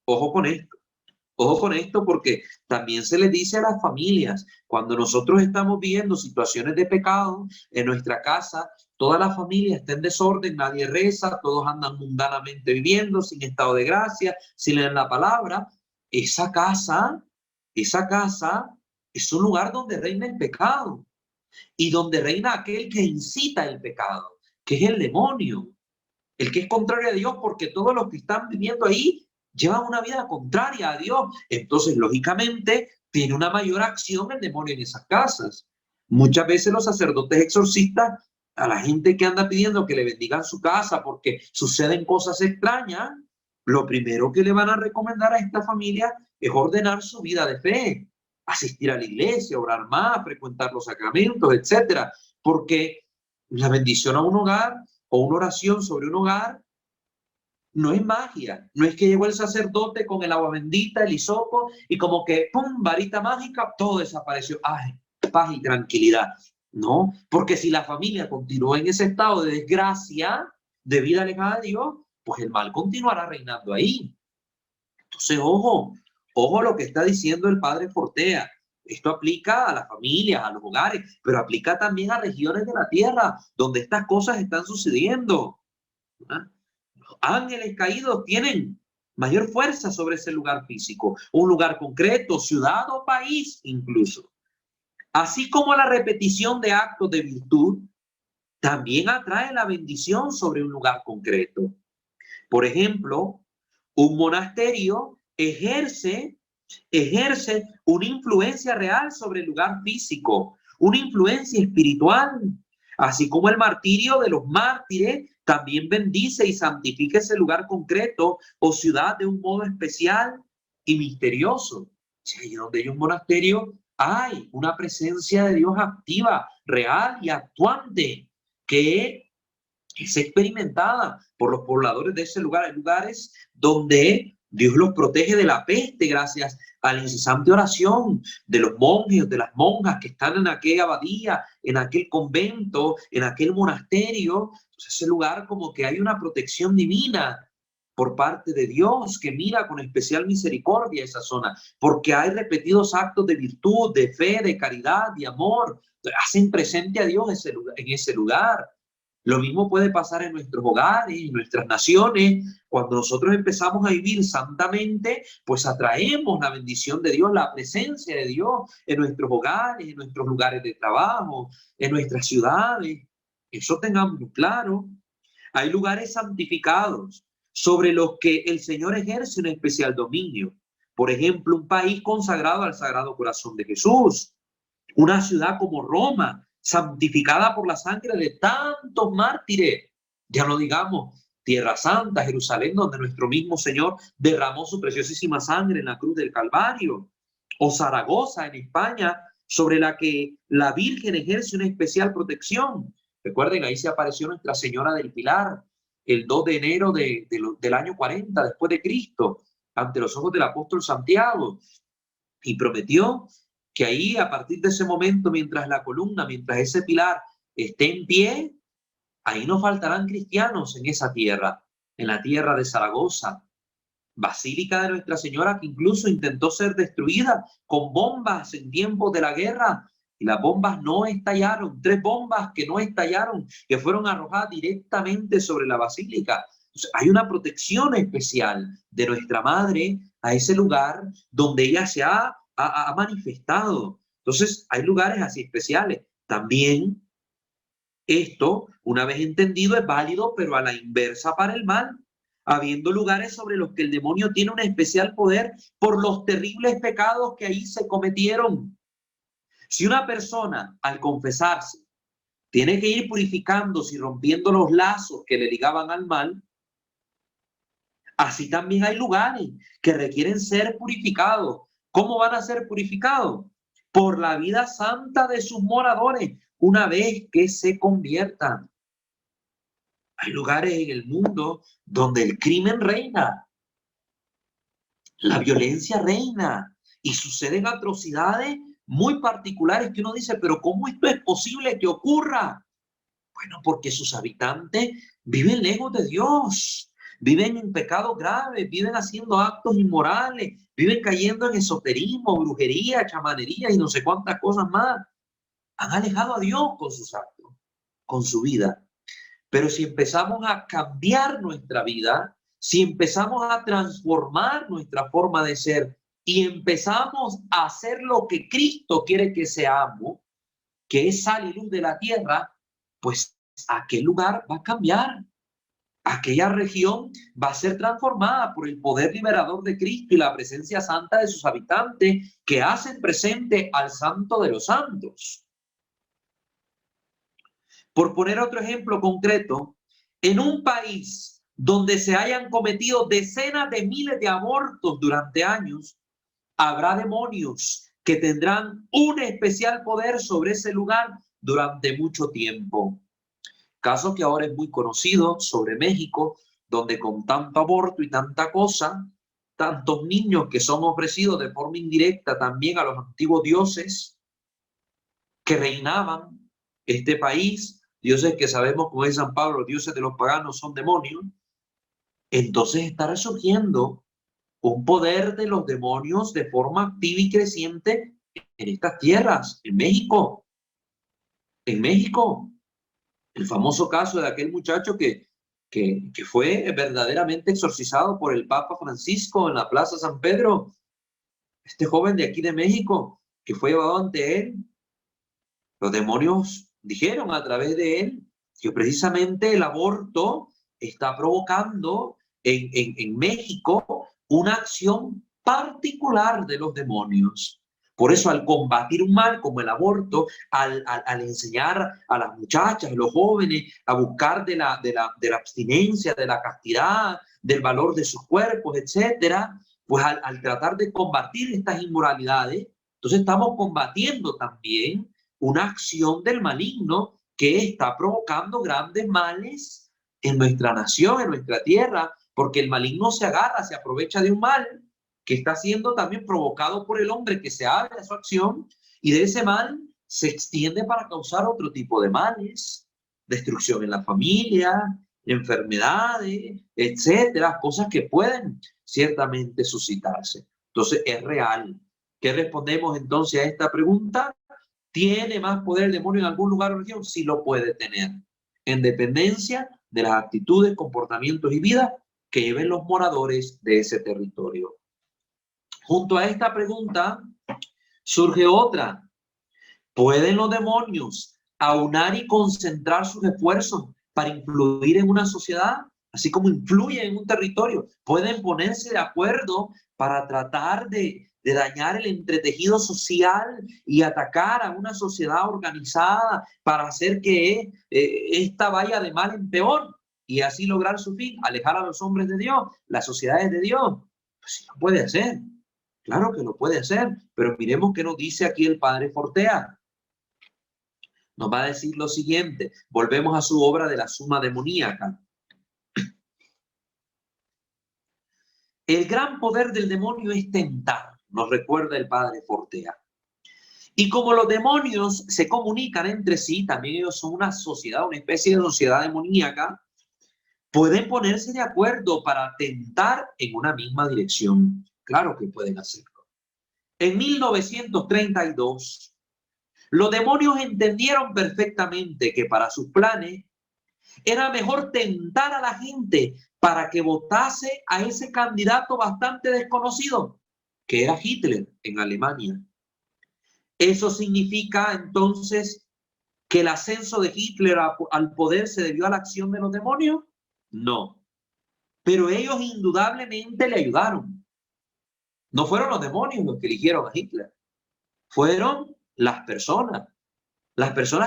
Ojo con esto porque también se le dice a las familias, cuando nosotros estamos viendo situaciones de pecado en nuestra casa, toda la familia está en desorden, nadie reza, todos andan mundanamente viviendo, sin estado de gracia, sin leer la palabra. Esa casa es un lugar donde reina el pecado y donde reina aquel que incita el pecado, que es el demonio, el que es contrario a Dios, porque todos los que están viviendo ahí llevan una vida contraria a Dios. Entonces, lógicamente, tiene una mayor acción el demonio en esas casas. Muchas veces los sacerdotes exorcistas, a la gente que anda pidiendo que le bendigan su casa porque suceden cosas extrañas, lo primero que le van a recomendar a esta familia es ordenar su vida de fe, asistir a la iglesia, orar más, frecuentar los sacramentos, etcétera, porque la bendición a un hogar o una oración sobre un hogar no es magia, no es que llegó el sacerdote con el agua bendita, el hisopo, y como que, ¡pum!, varita mágica, todo desapareció. ¡Ay, paz y tranquilidad! No, porque si la familia continúa en ese estado de desgracia, de vida alejada de Dios, pues el mal continuará reinando ahí. Entonces, ojo lo que está diciendo el padre Fortea. Esto aplica a las familias, a los hogares, pero aplica también a regiones de la tierra donde estas cosas están sucediendo. ¿Ah? Los ángeles caídos tienen mayor fuerza sobre ese lugar físico, un lugar concreto, ciudad o país incluso. Así como la repetición de actos de virtud también atrae la bendición sobre un lugar concreto. Por ejemplo, un monasterio ejerce una influencia real sobre el lugar físico, una influencia espiritual, así como el martirio de los mártires también bendice y santifica ese lugar concreto o ciudad de un modo especial y misterioso. Si allí donde hay un monasterio hay una presencia de Dios activa, real y actuante, que es experimentada por los pobladores de ese lugar. Hay lugares donde Dios los protege de la peste gracias a la incesante oración de los monjes, de las monjas que están en aquella abadía, en aquel convento, en aquel monasterio. Entonces, ese lugar como que hay una protección divina por parte de Dios que mira con especial misericordia esa zona, porque hay repetidos actos de virtud, de fe, de caridad, de amor. Hacen presente a Dios en ese lugar. Lo mismo puede pasar en nuestros hogares, en nuestras naciones. Cuando nosotros empezamos a vivir santamente, pues atraemos la bendición de Dios, la presencia de Dios en nuestros hogares, en nuestros lugares de trabajo, en nuestras ciudades. Eso tengámoslo claro. Hay lugares santificados sobre los que el Señor ejerce un especial dominio. Por ejemplo, un país consagrado al Sagrado Corazón de Jesús. Una ciudad como Roma, santificada por la sangre de tantos mártires. Ya no digamos Tierra Santa, Jerusalén, donde nuestro mismo Señor derramó su preciosísima sangre en la cruz del Calvario. o Zaragoza en España, sobre la que la Virgen ejerce una especial protección. Recuerden, ahí se apareció Nuestra Señora del Pilar el 2 de enero del año 40 después de Cristo, ante los ojos del apóstol Santiago, y prometió que ahí, a partir de ese momento, mientras la columna, mientras ese pilar esté en pie, ahí no faltarán cristianos en esa tierra, en la tierra de Zaragoza. Basílica de Nuestra Señora que incluso intentó ser destruida con bombas en tiempos de la guerra, y las bombas no estallaron, 3 bombas que no estallaron, que fueron arrojadas directamente sobre la basílica. Entonces, hay una protección especial de nuestra Madre a ese lugar donde ella se ha manifestado. Entonces, hay lugares así especiales. También esto, una vez entendido, es válido, pero a la inversa para el mal, habiendo lugares sobre los que el demonio tiene un especial poder por los terribles pecados que ahí se cometieron. Si una persona, al confesarse, tiene que ir purificándose y rompiendo los lazos que le ligaban al mal, así también hay lugares que requieren ser purificados. ¿Cómo van a ser purificados? Por la vida santa de sus moradores, una vez que se conviertan. Hay lugares en el mundo donde el crimen reina, la violencia reina y suceden atrocidades muy particulares que uno dice, pero ¿cómo esto es posible que ocurra? Bueno, porque sus habitantes viven lejos de Dios, viven en pecados graves, viven haciendo actos inmorales, viven cayendo en esoterismo, brujería, chamanería y no sé cuántas cosas más. Han alejado a Dios con sus actos, con su vida. Pero si empezamos a cambiar nuestra vida, si empezamos a transformar nuestra forma de ser y empezamos a hacer lo que Cristo quiere que seamos, que es sal y luz de la tierra, pues aquel lugar va a cambiar. Aquella región va a ser transformada por el poder liberador de Cristo y la presencia santa de sus habitantes que hacen presente al Santo de los Santos. Por poner otro ejemplo concreto, en un país donde se hayan cometido decenas de miles de abortos durante años, habrá demonios que tendrán un especial poder sobre ese lugar durante mucho tiempo. Caso que ahora es muy conocido sobre México, donde con tanto aborto y tanta cosa, tantos niños que son ofrecidos de forma indirecta también a los antiguos dioses que reinaban este país, dioses que sabemos, como es San Pablo, los dioses de los paganos son demonios. Entonces está resurgiendo un poder de los demonios de forma activa y creciente en estas tierras, en México. En México, el famoso caso de aquel muchacho que fue verdaderamente exorcizado por el Papa Francisco en la Plaza San Pedro. Este joven de aquí de México que fue llevado ante él. Los demonios dijeron a través de él que precisamente el aborto está provocando en México una acción particular de los demonios. Por eso, al combatir un mal como el aborto, al enseñar a las muchachas, a los jóvenes, a buscar de la abstinencia, de la castidad, del valor de sus cuerpos, etcétera, pues al tratar de combatir estas inmoralidades, entonces estamos combatiendo también una acción del maligno que está provocando grandes males en nuestra nación, en nuestra tierra, porque el maligno se agarra, se aprovecha de un mal que está siendo también provocado por el hombre que se abre a su acción, y de ese mal se extiende para causar otro tipo de males, destrucción en la familia, enfermedades, etcétera, cosas que pueden ciertamente suscitarse. Entonces es real. ¿Qué respondemos entonces a esta pregunta? ¿Tiene más poder el demonio en algún lugar o región? Sí lo puede tener, en dependencia de las actitudes, comportamientos y vidas que lleven los moradores de ese territorio. Junto a esta pregunta surge otra. ¿Pueden los demonios aunar y concentrar sus esfuerzos para influir en una sociedad, así como influyen en un territorio? ¿Pueden ponerse de acuerdo para tratar de dañar el entretejido social y atacar a una sociedad organizada para hacer que ésta vaya de mal en peor y así lograr su fin, alejar a los hombres de Dios, las sociedades de Dios? Pues sí lo puede hacer. Claro que lo puede hacer, pero miremos qué nos dice aquí el padre Fortea. Nos va a decir lo siguiente. Volvemos a su obra de la Suma Demoníaca. El gran poder del demonio es tentar, nos recuerda el padre Fortea. Y como los demonios se comunican entre sí, también ellos son una sociedad, una especie de sociedad demoníaca, pueden ponerse de acuerdo para tentar en una misma dirección. Claro que pueden hacerlo. En 1932, los demonios entendieron perfectamente que para sus planes era mejor tentar a la gente para que votase a ese candidato bastante desconocido, que era Hitler en Alemania. ¿Eso significa entonces que el ascenso de Hitler al poder se debió a la acción de los demonios? No. Pero ellos indudablemente le ayudaron. No fueron los demonios los que eligieron a Hitler. Fueron las personas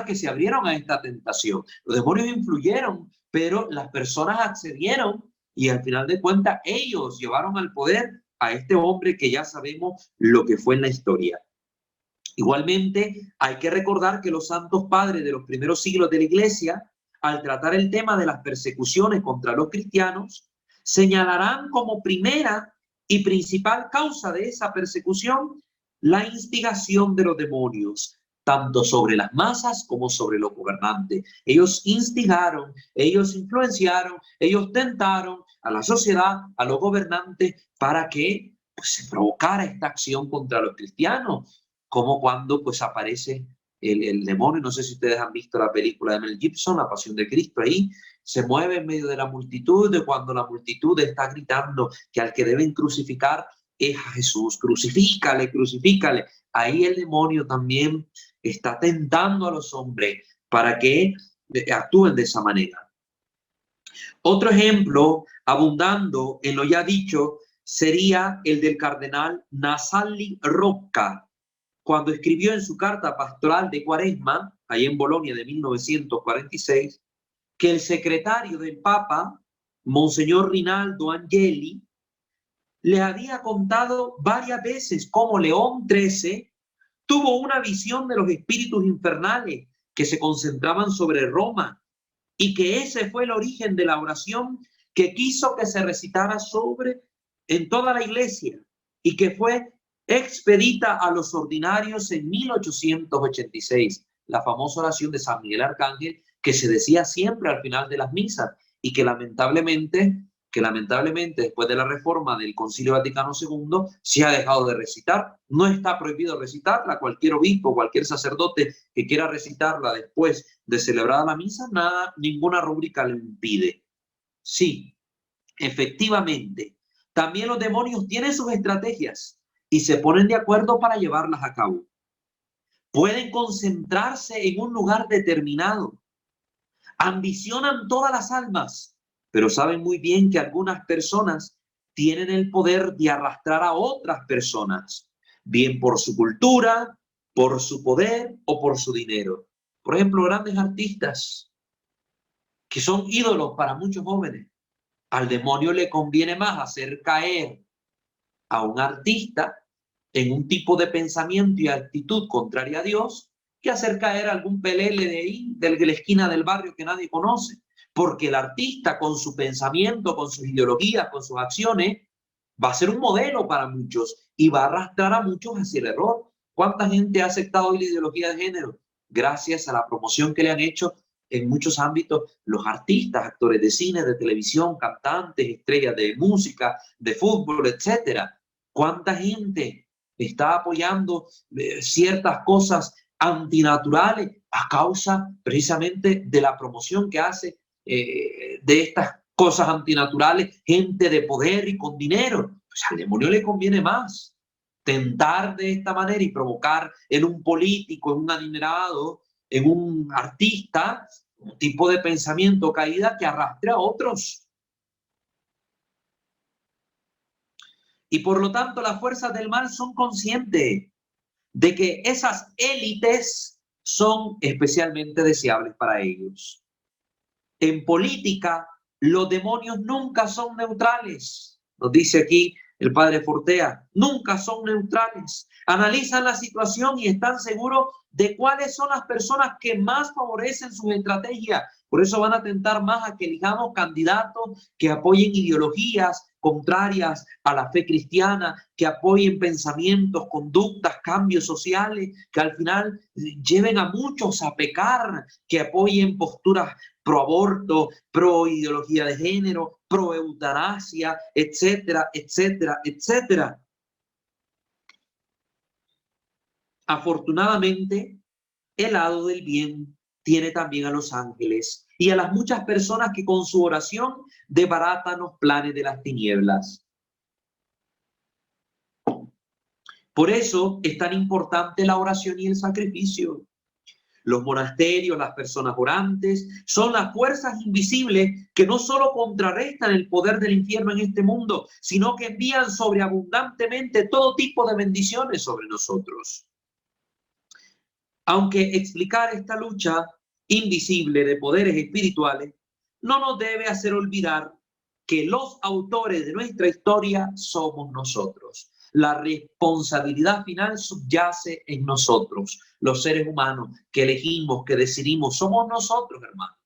que se abrieron a esta tentación. Los demonios influyeron, pero las personas accedieron y al final de cuentas ellos llevaron al poder a este hombre que ya sabemos lo que fue en la historia. Igualmente, hay que recordar que los santos padres de los primeros siglos de la Iglesia, al tratar el tema de las persecuciones contra los cristianos, señalarán como primera y principal causa de esa persecución la instigación de los demonios, tanto sobre las masas como sobre los gobernantes. Ellos instigaron, ellos influenciaron, ellos tentaron a la sociedad, a los gobernantes, para que pues, se provocara esta acción contra los cristianos, como cuando pues aparece el demonio. No sé si ustedes han visto la película de Mel Gibson, La Pasión de Cristo. Ahí se mueve en medio de la multitud, de cuando la multitud está gritando que al que deben crucificar es a Jesús. Crucifícale, crucifícale. Ahí el demonio también está tentando a los hombres para que actúen de esa manera. Otro ejemplo, abundando en lo ya dicho, sería el del cardenal Nassali Rocca, cuando escribió en su carta pastoral de Cuaresma, ahí en Bolonia de 1946, que el secretario del Papa, Monseñor Rinaldo Angeli, le había contado varias veces cómo León XIII tuvo una visión de los espíritus infernales que se concentraban sobre Roma y que ese fue el origen de la oración que quiso que se recitara en toda la iglesia y que fue expedita a los ordinarios en 1886, la famosa oración de San Miguel Arcángel que se decía siempre al final de las misas y que lamentablemente después de la reforma del Concilio Vaticano II se ha dejado de recitar. No está prohibido recitarla. Cualquier obispo, cualquier sacerdote que quiera recitarla después de celebrada la misa, ninguna rúbrica le impide. Sí, efectivamente, también los demonios tienen sus estrategias y se ponen de acuerdo para llevarlas a cabo. Pueden concentrarse en un lugar determinado. Ambicionan todas las almas, pero saben muy bien que algunas personas tienen el poder de arrastrar a otras personas, bien por su cultura, por su poder o por su dinero. Por ejemplo, grandes artistas que son ídolos para muchos jóvenes. Al demonio le conviene más hacer caer a un artista en un tipo de pensamiento y actitud contraria a Dios que hacer caer a algún pelele de ahí, de la esquina del barrio que nadie conoce. Porque el artista con su pensamiento, con sus ideologías, con sus acciones, va a ser un modelo para muchos y va a arrastrar a muchos hacia el error. ¿Cuánta gente ha aceptado hoy la ideología de género? Gracias a la promoción que le han hecho en muchos ámbitos los artistas, actores de cine, de televisión, cantantes, estrellas de música, de fútbol, etcétera. ¿Cuánta gente está apoyando ciertas cosas antinaturales a causa precisamente de la promoción que hace de estas cosas antinaturales gente de poder y con dinero? Pues al demonio le conviene más tentar de esta manera y provocar en un político, en un adinerado, en un artista, un tipo de pensamiento caída que arrastre a otros. Y por lo tanto, las fuerzas del mal son conscientes de que esas élites son especialmente deseables para ellos. En política, los demonios nunca son neutrales, nos dice aquí el padre Fortea, nunca son neutrales. Analizan la situación y están seguros de cuáles son las personas que más favorecen sus estrategias. Por eso van a tentar más a que elijamos candidatos que apoyen ideologías contrarias a la fe cristiana, que apoyen pensamientos, conductas, cambios sociales, que al final lleven a muchos a pecar, que apoyen posturas pro aborto, pro ideología de género, pro eutanasia, etcétera, etcétera, etcétera. Afortunadamente, el lado del bien tiene también a los ángeles y a las muchas personas que con su oración desbaratan los planes de las tinieblas. Por eso es tan importante la oración y el sacrificio. Los monasterios, las personas orantes, son las fuerzas invisibles que no solo contrarrestan el poder del infierno en este mundo, sino que envían sobreabundantemente todo tipo de bendiciones sobre nosotros. Aunque explicar esta lucha invisible de poderes espirituales no nos debe hacer olvidar que los autores de nuestra historia somos nosotros. La responsabilidad final subyace en nosotros, los seres humanos que elegimos, que decidimos, somos nosotros, hermanos.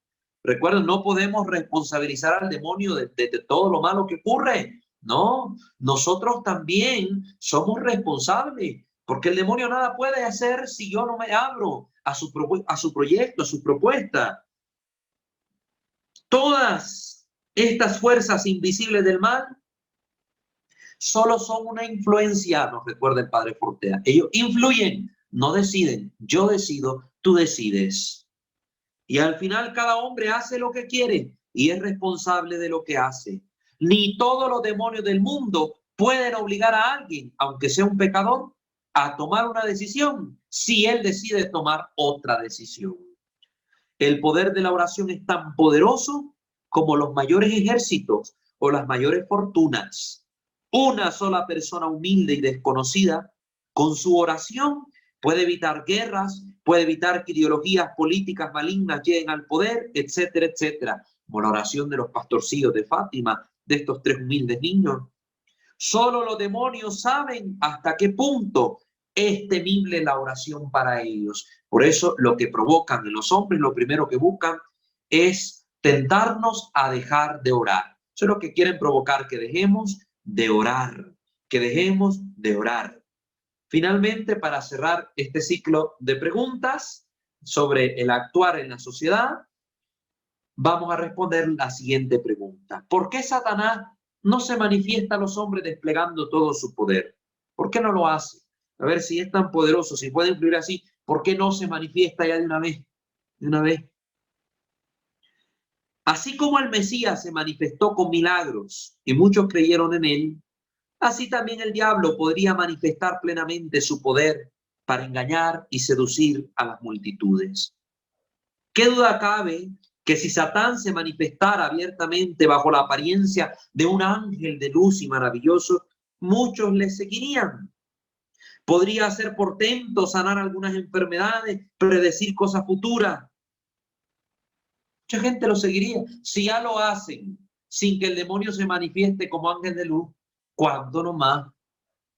Recuerden, no podemos responsabilizar al demonio de todo lo malo que ocurre. No, nosotros también somos responsables, porque el demonio nada puede hacer si yo no me abro a su proyecto, a su propuesta. Todas estas fuerzas invisibles del mal solo son una influencia, nos recuerda el padre Fortea. Ellos influyen, no deciden. Yo decido, tú decides. Y al final cada hombre hace lo que quiere y es responsable de lo que hace. Ni todos los demonios del mundo pueden obligar a alguien, aunque sea un pecador, a tomar una decisión si él decide tomar otra decisión. El poder de la oración es tan poderoso como los mayores ejércitos o las mayores fortunas. Una sola persona humilde y desconocida, con su oración, puede evitar guerras, puede evitar que ideologías políticas malignas lleguen al poder, etcétera, etcétera. Como la oración de los pastorcillos de Fátima, de estos 3 humildes niños. Solo los demonios saben hasta qué punto es temible la oración para ellos. Por eso lo que provocan en los hombres, lo primero que buscan es tentarnos a dejar de orar. Eso es lo que quieren provocar, que dejemos de orar, que dejemos de orar. Finalmente, para cerrar este ciclo de preguntas sobre el actuar en la sociedad, vamos a responder la siguiente pregunta. ¿Por qué Satanás no se manifiesta a los hombres desplegando todo su poder? ¿Por qué no lo hace? A ver, si es tan poderoso, si puede influir así, ¿por qué no se manifiesta ya de una vez? De una vez. Así como el Mesías se manifestó con milagros y muchos creyeron en él, así también el diablo podría manifestar plenamente su poder para engañar y seducir a las multitudes. ¿Qué duda cabe que si Satán se manifestara abiertamente bajo la apariencia de un ángel de luz y maravilloso, muchos le seguirían? Podría hacer portentos, sanar algunas enfermedades, predecir cosas futuras. Mucha gente lo seguiría. Si ya lo hacen sin que el demonio se manifieste como ángel de luz, ¿cuándo nomás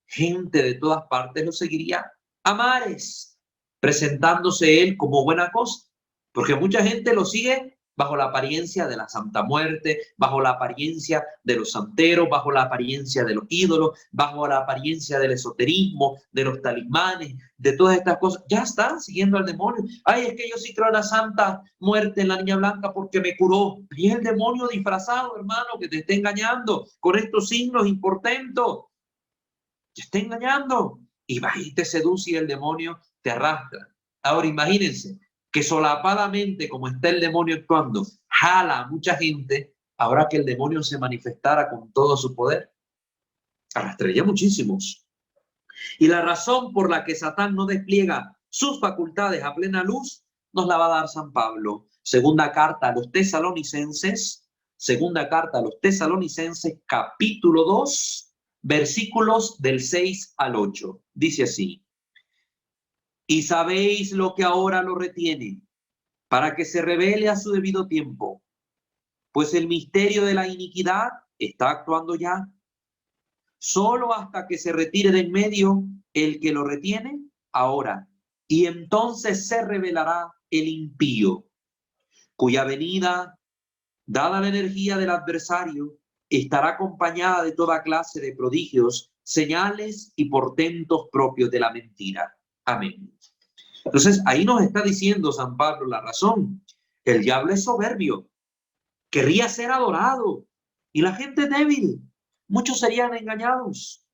gente de todas partes lo seguiría a mares, presentándose él como buena cosa? Porque mucha gente lo sigue bajo la apariencia de la Santa Muerte, bajo la apariencia de los santeros, bajo la apariencia de los ídolos, bajo la apariencia del esoterismo, de los talismanes, de todas estas cosas. Ya están siguiendo al demonio. Ay, es que yo sí creo en la Santa Muerte, en la Niña Blanca, porque me curó. Y es el demonio disfrazado, hermano, que te está engañando con estos signos importantes. Te está engañando. Y va y te seduce y el demonio te arrastra. Ahora imagínense que solapadamente, como está el demonio actuando, jala a mucha gente, ahora que el demonio se manifestara con todo su poder, arrastraría muchísimos. Y la razón por la que Satán no despliega sus facultades a plena luz, nos la va a dar San Pablo. Segunda carta a los Tesalonicenses, capítulo 2, versículos del 6 al 8. Dice así: y sabéis lo que ahora lo retiene, para que se revele a su debido tiempo, pues el misterio de la iniquidad está actuando ya. solo hasta que se retire de en medio el que lo retiene ahora, y entonces se revelará el impío, cuya venida, dada la energía del adversario, estará acompañada de toda clase de prodigios, señales y portentos propios de la mentira. Amén. Entonces, ahí nos está diciendo San Pablo la razón. El diablo es soberbio, querría ser adorado, y la gente es débil. Muchos serían engañados,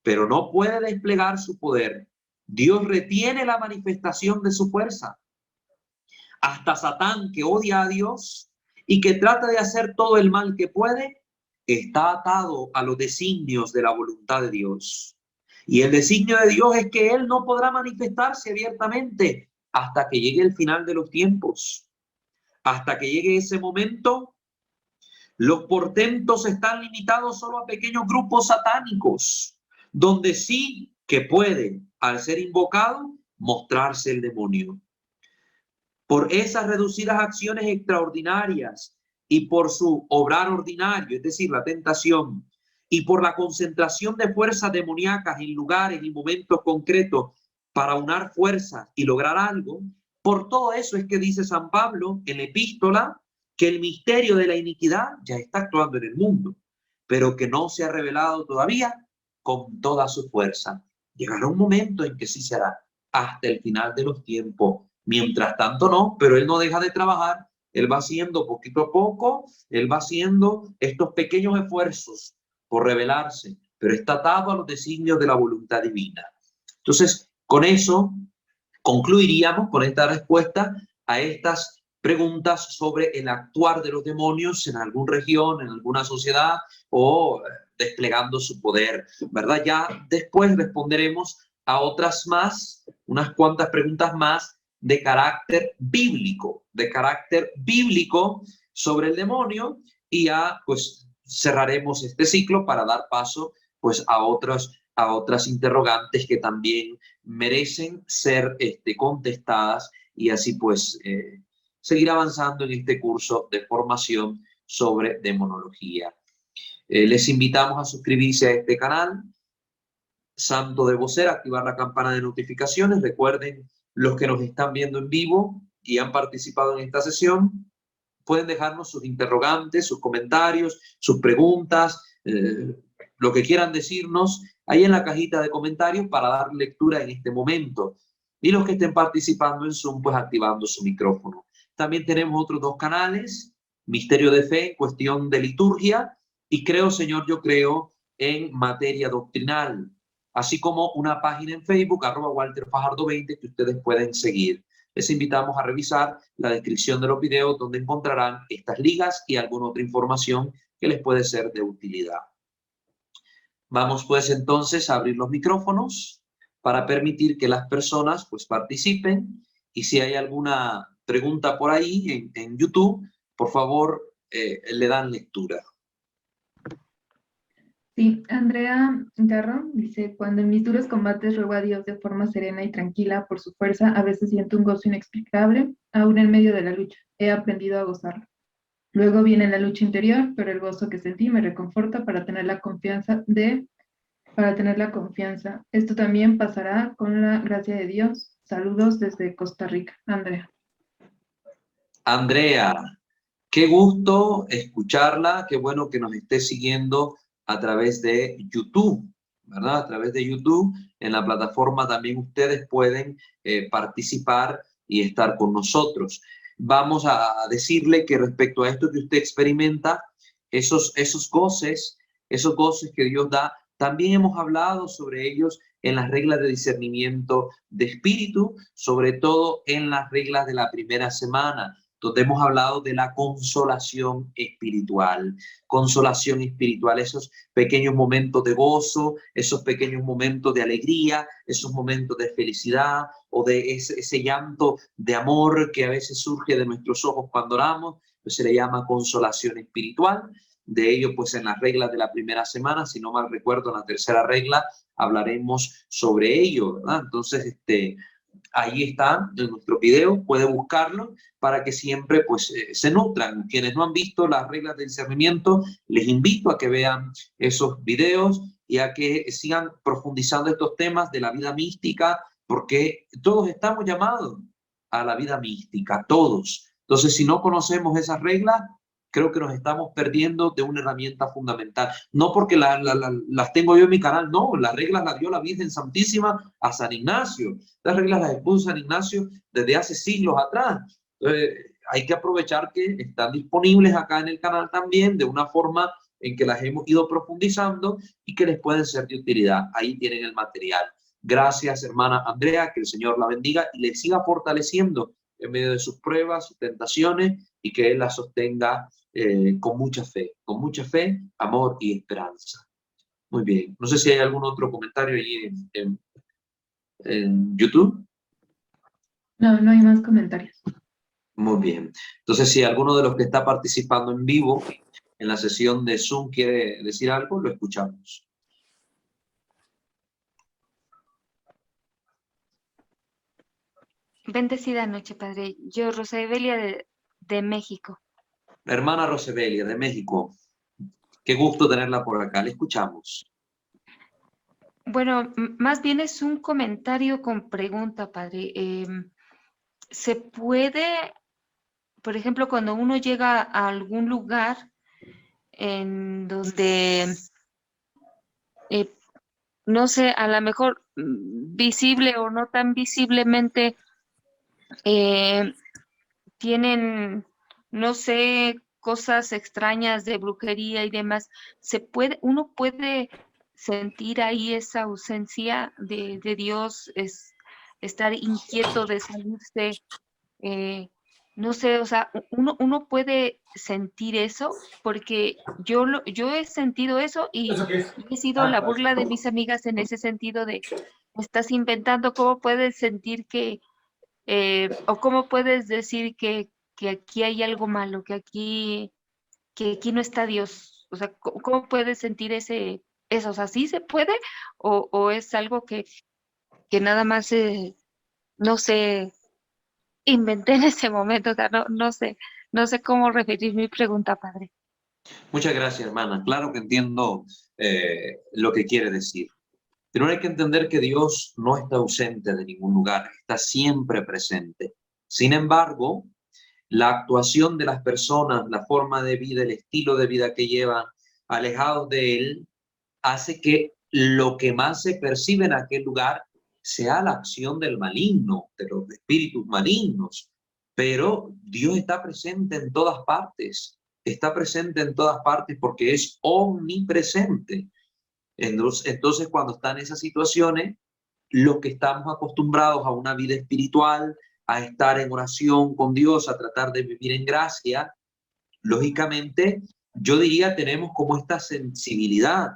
pero no puede desplegar su poder. Dios retiene la manifestación de su fuerza. Hasta Satán, que odia a Dios y que trata de hacer todo el mal que puede, está atado a los designios de la voluntad de Dios. Y el designio de Dios es que Él no podrá manifestarse abiertamente hasta que llegue el final de los tiempos. Hasta que llegue ese momento, los portentos están limitados solo a pequeños grupos satánicos, donde sí que puede, al ser invocado, mostrarse el demonio. Por esas reducidas acciones extraordinarias y por su obrar ordinario, es decir, la tentación, y por la concentración de fuerzas demoníacas en lugares y momentos concretos para unar fuerzas y lograr algo, por todo eso es que dice San Pablo en la epístola que el misterio de la iniquidad ya está actuando en el mundo, pero que no se ha revelado todavía con toda su fuerza. Llegará un momento en que sí será, hasta el final de los tiempos. Mientras tanto no, pero él no deja de trabajar, él va haciendo poquito a poco, él va haciendo estos pequeños esfuerzos por revelarse, pero está atado a los designios de la voluntad divina. Entonces, con eso concluiríamos con esta respuesta a estas preguntas sobre el actuar de los demonios en alguna región, en alguna sociedad o desplegando su poder, ¿verdad? Ya después responderemos a otras más, unas cuantas preguntas más de carácter bíblico sobre el demonio, y ya pues cerraremos este ciclo para dar paso pues a otras interrogantes que también merecen ser contestadas, y así pues seguir avanzando en este curso de formación sobre demonología. Les invitamos a suscribirse a este canal, Santo Debo Ser, activar la campana de notificaciones. Recuerden, los que nos están viendo en vivo y han participado en esta sesión, pueden dejarnos sus interrogantes, sus comentarios, sus preguntas, lo que quieran decirnos ahí en la cajita de comentarios para dar lectura en este momento. Y los que estén participando en Zoom, pues activando su micrófono. También tenemos otros dos canales, Misterio de Fe, cuestión de liturgia, y Creo, Señor, yo creo, en materia doctrinal, así como una página en Facebook, @WalterFajardo20, que ustedes pueden seguir. Les invitamos a revisar la descripción de los videos, donde encontrarán estas ligas y alguna otra información que les puede ser de utilidad. Vamos pues entonces a abrir los micrófonos para permitir que las personas pues participen, y si hay alguna pregunta por ahí en YouTube, por favor le dan lectura. Sí, Andrea Garro dice: cuando en mis duros combates ruego a Dios de forma serena y tranquila por su fuerza, a veces siento un gozo inexplicable, aún en medio de la lucha. He aprendido a gozarlo. Luego viene la lucha interior, pero el gozo que sentí me reconforta para tener la confianza. Esto también pasará con la gracia de Dios. Saludos desde Costa Rica. Andrea. Andrea, qué gusto escucharla, qué bueno que nos esté siguiendo a través de YouTube, ¿verdad? A través de YouTube, en la plataforma también ustedes pueden participar y estar con nosotros. Vamos a decirle que respecto a esto que usted experimenta, esos goces que Dios da, también hemos hablado sobre ellos en las reglas de discernimiento de espíritu, sobre todo en las reglas de la primera semana, donde hemos hablado de la consolación espiritual. Consolación espiritual, esos pequeños momentos de gozo, esos pequeños momentos de alegría, esos momentos de felicidad o de ese llanto de amor que a veces surge de nuestros ojos cuando oramos, pues se le llama consolación espiritual. De ello, pues en las reglas de la primera semana, si no mal recuerdo, en la tercera regla hablaremos sobre ello, ¿verdad? Entonces, ahí está en nuestro video, puede buscarlo para que siempre pues se nutran. Quienes no han visto las reglas del discernimiento, les invito a que vean esos videos y a que sigan profundizando estos temas de la vida mística, porque todos estamos llamados a la vida mística, todos. Entonces, si no conocemos esas reglas, creo que nos estamos perdiendo de una herramienta fundamental. No porque las tengo yo en mi canal, no, las reglas las dio la Virgen Santísima a San Ignacio. Las reglas las expuso San Ignacio desde hace siglos atrás. Hay que aprovechar que están disponibles acá en el canal también de una forma en que las hemos ido profundizando y que les pueden ser de utilidad. Ahí tienen el material. Gracias, hermana Andrea, que el Señor la bendiga y le siga fortaleciendo en medio de sus pruebas, sus tentaciones, y que Él la sostenga con mucha fe, amor y esperanza. Muy bien. No sé si hay algún otro comentario allí en YouTube. No, no hay más comentarios. Muy bien. Entonces, si alguno de los que está participando en vivo en la sesión de Zoom quiere decir algo, lo escuchamos. Bendecida noche, Padre. Yo, Rosabelia de México. Hermana Rosabelia, de México. Qué gusto tenerla por acá. Le escuchamos. Bueno, más bien es un comentario con pregunta, Padre. ¿Se puede, por ejemplo, cuando uno llega a algún lugar en donde, no sé, a lo mejor visible o no tan visiblemente, tienen, no sé, cosas extrañas de brujería y demás, uno puede sentir ahí esa ausencia de Dios, estar inquieto de salirse, no sé, o sea, uno puede sentir eso, porque yo he sentido eso y he sido la burla de mis amigas en ese sentido de, estás inventando, ¿cómo puedes sentir que o cómo puedes decir que aquí hay algo malo, que aquí no está Dios? O sea, ¿cómo puedes sentir eso? O sea, ¿sí se puede? ¿O es algo que nada más, no sé, inventé en ese momento? O sea, no sé cómo referir mi pregunta, Padre. Muchas gracias, hermana. Claro que entiendo lo que quiere decir. Pero hay que entender que Dios no está ausente de ningún lugar, está siempre presente. Sin embargo, la actuación de las personas, la forma de vida, el estilo de vida que llevan alejados de Él, hace que lo que más se percibe en aquel lugar sea la acción del maligno, de los espíritus malignos. Pero Dios está presente en todas partes, está presente en todas partes porque es omnipresente. Entonces, cuando están en esas situaciones, los que estamos acostumbrados a una vida espiritual, a estar en oración con Dios, a tratar de vivir en gracia, lógicamente, yo diría, tenemos como esta sensibilidad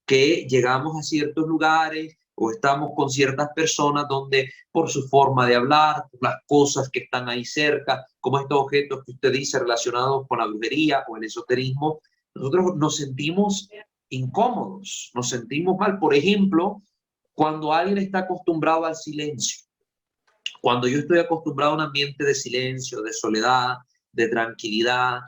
que llegamos a ciertos lugares o estamos con ciertas personas donde por su forma de hablar, por las cosas que están ahí cerca, como estos objetos que usted dice relacionados con la brujería o el esoterismo, nosotros nos sentimos incómodos, nos sentimos mal. Por ejemplo, cuando alguien está acostumbrado al silencio, cuando yo estoy acostumbrado a un ambiente de silencio, de soledad, de tranquilidad,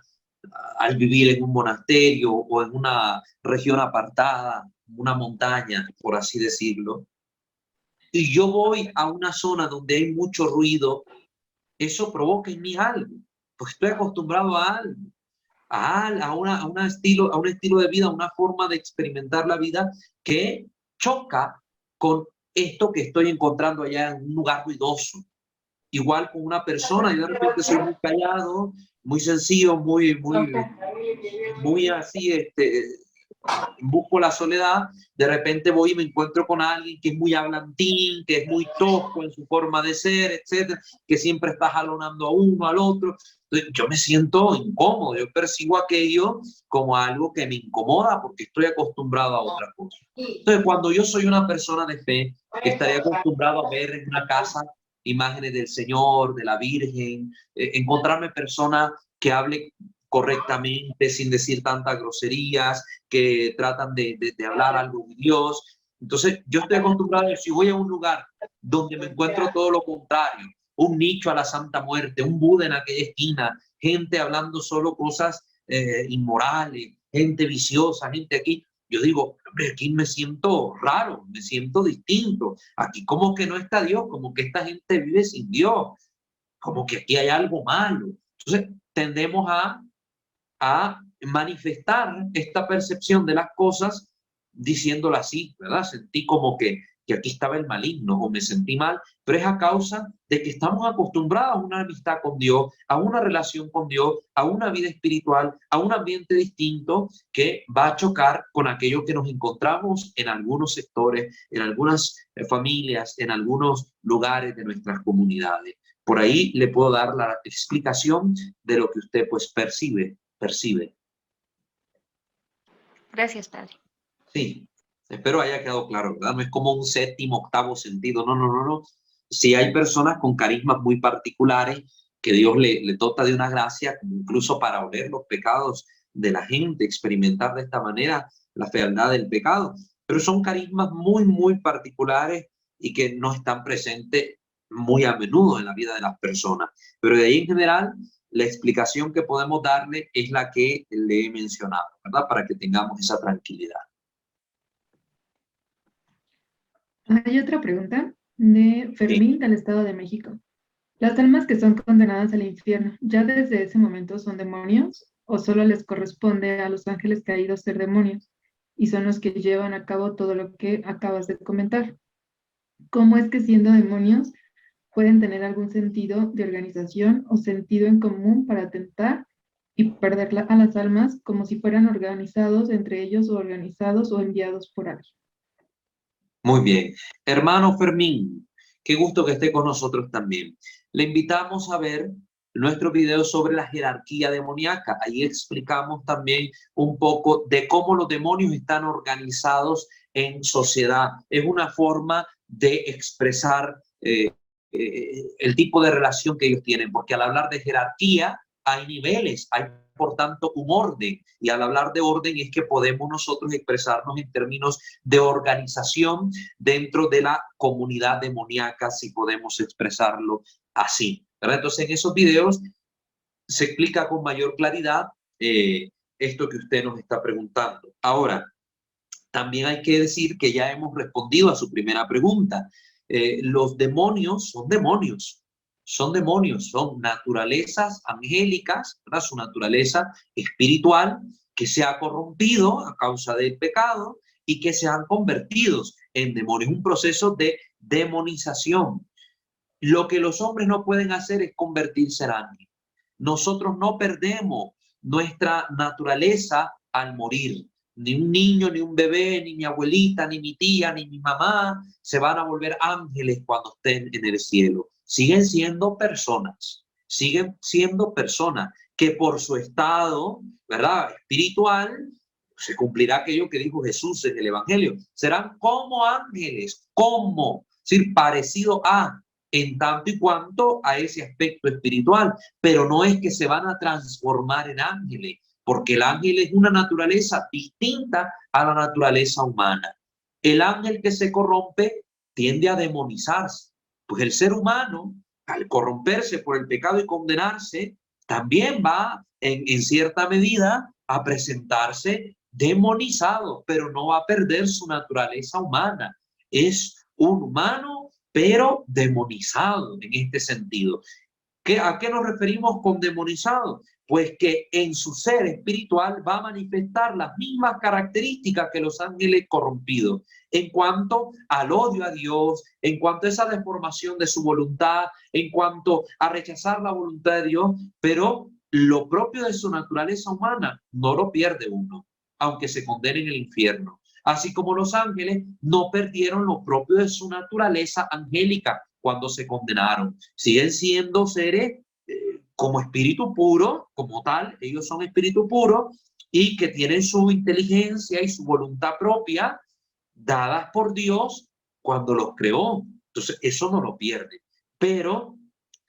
al vivir en un monasterio o en una región apartada, una montaña, por así decirlo, y yo voy a una zona donde hay mucho ruido, eso provoca en mí algo, porque estoy acostumbrado a algo, a un estilo de vida, a una forma de experimentar la vida que choca con esto que estoy encontrando allá en un lugar ruidoso. Igual con una persona, yo de repente soy muy callado, muy sencillo, muy así, busco la soledad, de repente voy y me encuentro con alguien que es muy hablantín, que es muy tosco en su forma de ser, etcétera, que siempre está jalonando a uno, al otro. Entonces, yo me siento incómodo, yo percibo aquello como algo que me incomoda porque estoy acostumbrado a otra cosa. Entonces, cuando yo soy una persona de fe, que estaría acostumbrado a ver en una casa imágenes del Señor, de la Virgen, encontrarme personas que hablen correctamente, sin decir tantas groserías, que tratan de hablar algo de Dios. Entonces, yo estoy acostumbrado, si voy a un lugar donde me encuentro todo lo contrario, un nicho a la Santa Muerte, un Buda en aquella esquina, gente hablando solo cosas inmorales, gente viciosa, gente aquí, yo digo, hombre, aquí me siento raro, me siento distinto. Aquí como que no está Dios, como que esta gente vive sin Dios, como que aquí hay algo malo. Entonces tendemos a manifestar esta percepción de las cosas diciéndola así, ¿verdad? Sentí como que aquí estaba el maligno o me sentí mal, pero es a causa de que estamos acostumbrados a una amistad con Dios, a una relación con Dios, a una vida espiritual, a un ambiente distinto que va a chocar con aquello que nos encontramos en algunos sectores, en algunas familias, en algunos lugares de nuestras comunidades. Por ahí le puedo dar la explicación de lo que usted pues percibe. Gracias, Padre. Sí, espero haya quedado claro, ¿verdad? No es como un séptimo, octavo sentido, no. Sí hay personas con carismas muy particulares que Dios le dota de una gracia, incluso para oler los pecados de la gente, experimentar de esta manera la fealdad del pecado, pero son carismas muy particulares y que no están presentes muy a menudo en la vida de las personas. Pero de ahí en general, la explicación que podemos darle es la que le he mencionado, ¿verdad? Para que tengamos esa tranquilidad. Hay otra pregunta de Fermín del Estado de México. ¿Las almas que son condenadas al infierno, ya desde ese momento son demonios o solo les corresponde a los ángeles caídos ser demonios y son los que llevan a cabo todo lo que acabas de comentar? ¿Cómo es que siendo demonios pueden tener algún sentido de organización o sentido en común para atentar y perder a las almas como si fueran organizados entre ellos o organizados o enviados por alguien? Muy bien. Hermano Fermín, qué gusto que esté con nosotros también. Le invitamos a ver nuestro video sobre la jerarquía demoníaca. Ahí explicamos también un poco de cómo los demonios están organizados en sociedad. Es una forma de expresar el tipo de relación que ellos tienen, porque al hablar de jerarquía hay niveles, hay por tanto un orden, y al hablar de orden es que podemos nosotros expresarnos en términos de organización dentro de la comunidad demoníaca, si podemos expresarlo así, ¿verdad? Entonces en esos videos se explica con mayor claridad esto que usted nos está preguntando. Ahora, también hay que decir que ya hemos respondido a su primera pregunta. Los demonios son demonios, son naturalezas angélicas, ¿verdad? Su naturaleza espiritual que se ha corrompido a causa del pecado y que se han convertido en demonios. Un proceso de demonización. Lo que los hombres no pueden hacer es convertirse en ángeles. Nosotros no perdemos nuestra naturaleza al morir. Ni un niño, ni un bebé, ni mi abuelita, ni mi tía, ni mi mamá se van a volver ángeles cuando estén en el cielo. Siguen siendo personas que por su estado, ¿verdad?, espiritual, se cumplirá aquello que dijo Jesús en el Evangelio. Serán como ángeles, como, es decir, parecido a, en tanto y cuanto a ese aspecto espiritual, pero no es que se van a transformar en ángeles, porque el ángel es una naturaleza distinta a la naturaleza humana. El ángel que se corrompe tiende a demonizarse, pues el ser humano, al corromperse por el pecado y condenarse, también va en cierta medida a presentarse demonizado, pero no va a perder su naturaleza humana. Es un humano, pero demonizado en este sentido. ¿A qué nos referimos con demonizado? Pues que en su ser espiritual va a manifestar las mismas características que los ángeles corrompidos en cuanto al odio a Dios, en cuanto a esa deformación de su voluntad, en cuanto a rechazar la voluntad de Dios, pero lo propio de su naturaleza humana no lo pierde uno, aunque se condene en el infierno. Así como los ángeles no perdieron lo propio de su naturaleza angélica cuando se condenaron. Siguen siendo seres como espíritu puro, como tal, ellos son espíritu puro y que tienen su inteligencia y su voluntad propia dadas por Dios cuando los creó. Entonces, eso no lo pierde. Pero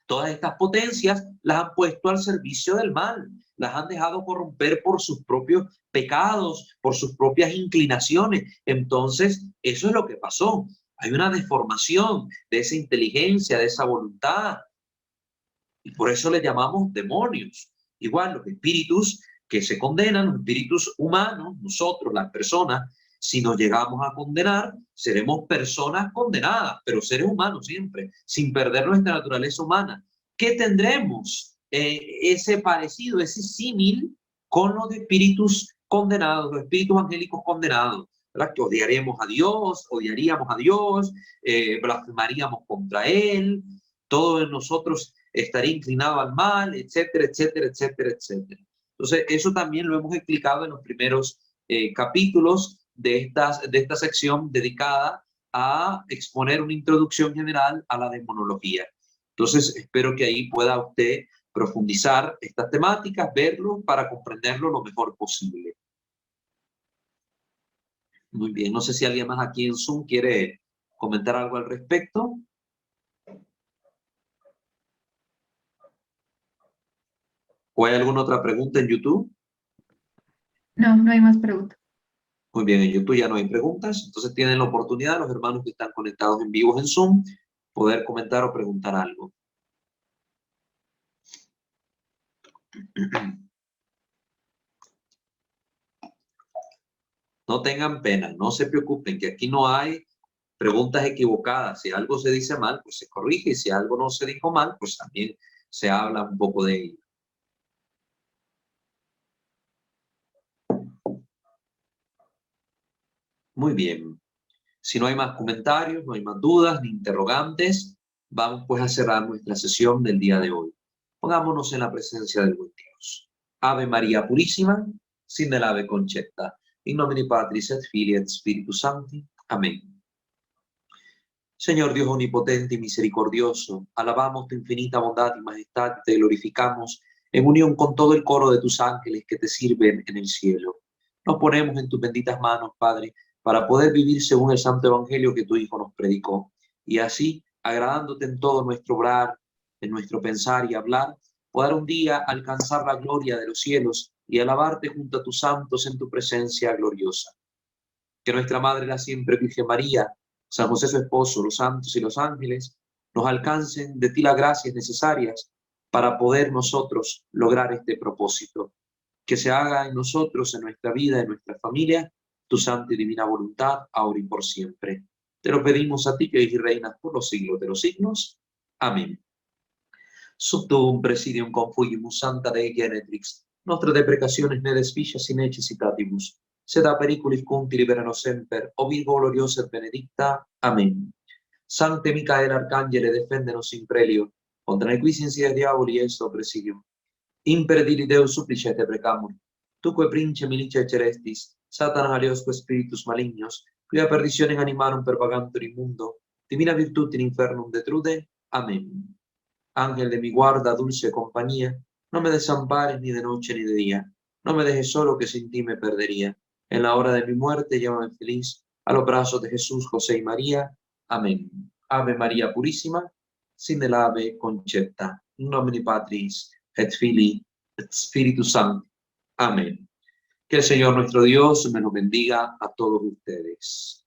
todas estas potencias las han puesto al servicio del mal, las han dejado corromper por sus propios pecados, por sus propias inclinaciones. Entonces, eso es lo que pasó. Hay una deformación de esa inteligencia, de esa voluntad. Y por eso le llamamos demonios. Igual los espíritus que se condenan, los espíritus humanos, nosotros, las personas. Si nos llegamos a condenar, seremos personas condenadas, pero seres humanos siempre, sin perder nuestra naturaleza humana. ¿Qué tendremos? Ese parecido, ese símil con los espíritus condenados, los espíritus angélicos condenados, ¿verdad? Que odiaríamos a Dios, blasfemaríamos contra Él, todo en nosotros estaría inclinado al mal, etcétera, etcétera, etcétera, etcétera. Entonces, eso también lo hemos explicado en los primeros capítulos de esta sección dedicada a exponer una introducción general a la demonología. Entonces, espero que ahí pueda usted profundizar estas temáticas, verlo para comprenderlo lo mejor posible. Muy bien, no sé si alguien más aquí en Zoom quiere comentar algo al respecto. ¿O hay alguna otra pregunta en YouTube? No, no hay más preguntas. Muy bien, en YouTube ya no hay preguntas, entonces tienen la oportunidad, los hermanos que están conectados en vivo en Zoom, poder comentar o preguntar algo. No tengan pena, no se preocupen, que aquí no hay preguntas equivocadas. Si algo se dice mal, pues se corrige, y si algo no se dijo mal, pues también se habla un poco de ello. Muy bien. Si no hay más comentarios, no hay más dudas ni interrogantes, vamos pues a cerrar nuestra sesión del día de hoy. Pongámonos en la presencia del buen Dios. Ave María Purísima, sin el ave concepta. In nomine Patris et Filii et Spiritus Sancti. Amén. Señor Dios omnipotente y misericordioso, alabamos tu infinita bondad y majestad, te glorificamos en unión con todo el coro de tus ángeles que te sirven en el cielo. Nos ponemos en tus benditas manos, Padre, para poder vivir según el santo evangelio que tu Hijo nos predicó, y así, agradándote en todo nuestro obrar, en nuestro pensar y hablar, poder un día alcanzar la gloria de los cielos y alabarte junto a tus santos en tu presencia gloriosa. Que nuestra Madre, la siempre Virgen María, San José su esposo, los santos y los ángeles, nos alcancen de ti las gracias necesarias para poder nosotros lograr este propósito. Que se haga en nosotros, en nuestra vida, en nuestra familia, tu santa y divina voluntad, ahora y por siempre. Te lo pedimos a ti, que vives y reinas por los siglos de los siglos. Amén. Sub tuum presidium confugimus Santa Dei Genetrix, nostra deprecationes ne desficias in necessitatibus, sed a periculis cunti libera nos semper, o Virgo gloriosa et benedicta. Amén. Sancte Micael Arcangele, defendenos in prelio, contra nequis insides diaboli esto presidium. Imperdili Deus supplicete precamur, tuque prince milicia celestis, Satanas aliosque spiritus malignos, quia perditionem animarum pervagantur in mundo, divina virtut in infernum detrude. Amén. Ángel de mi guarda, dulce compañía, no me desampares ni de noche ni de día, no me dejes solo que sin ti me perdería. En la hora de mi muerte llévame feliz a los brazos de Jesús, José y María. Amén. Ave María Purísima, sin el ave concepta. In nomine Patris et Filii et Spiritus Sancti. Amén. Que el Señor nuestro Dios me los bendiga a todos ustedes.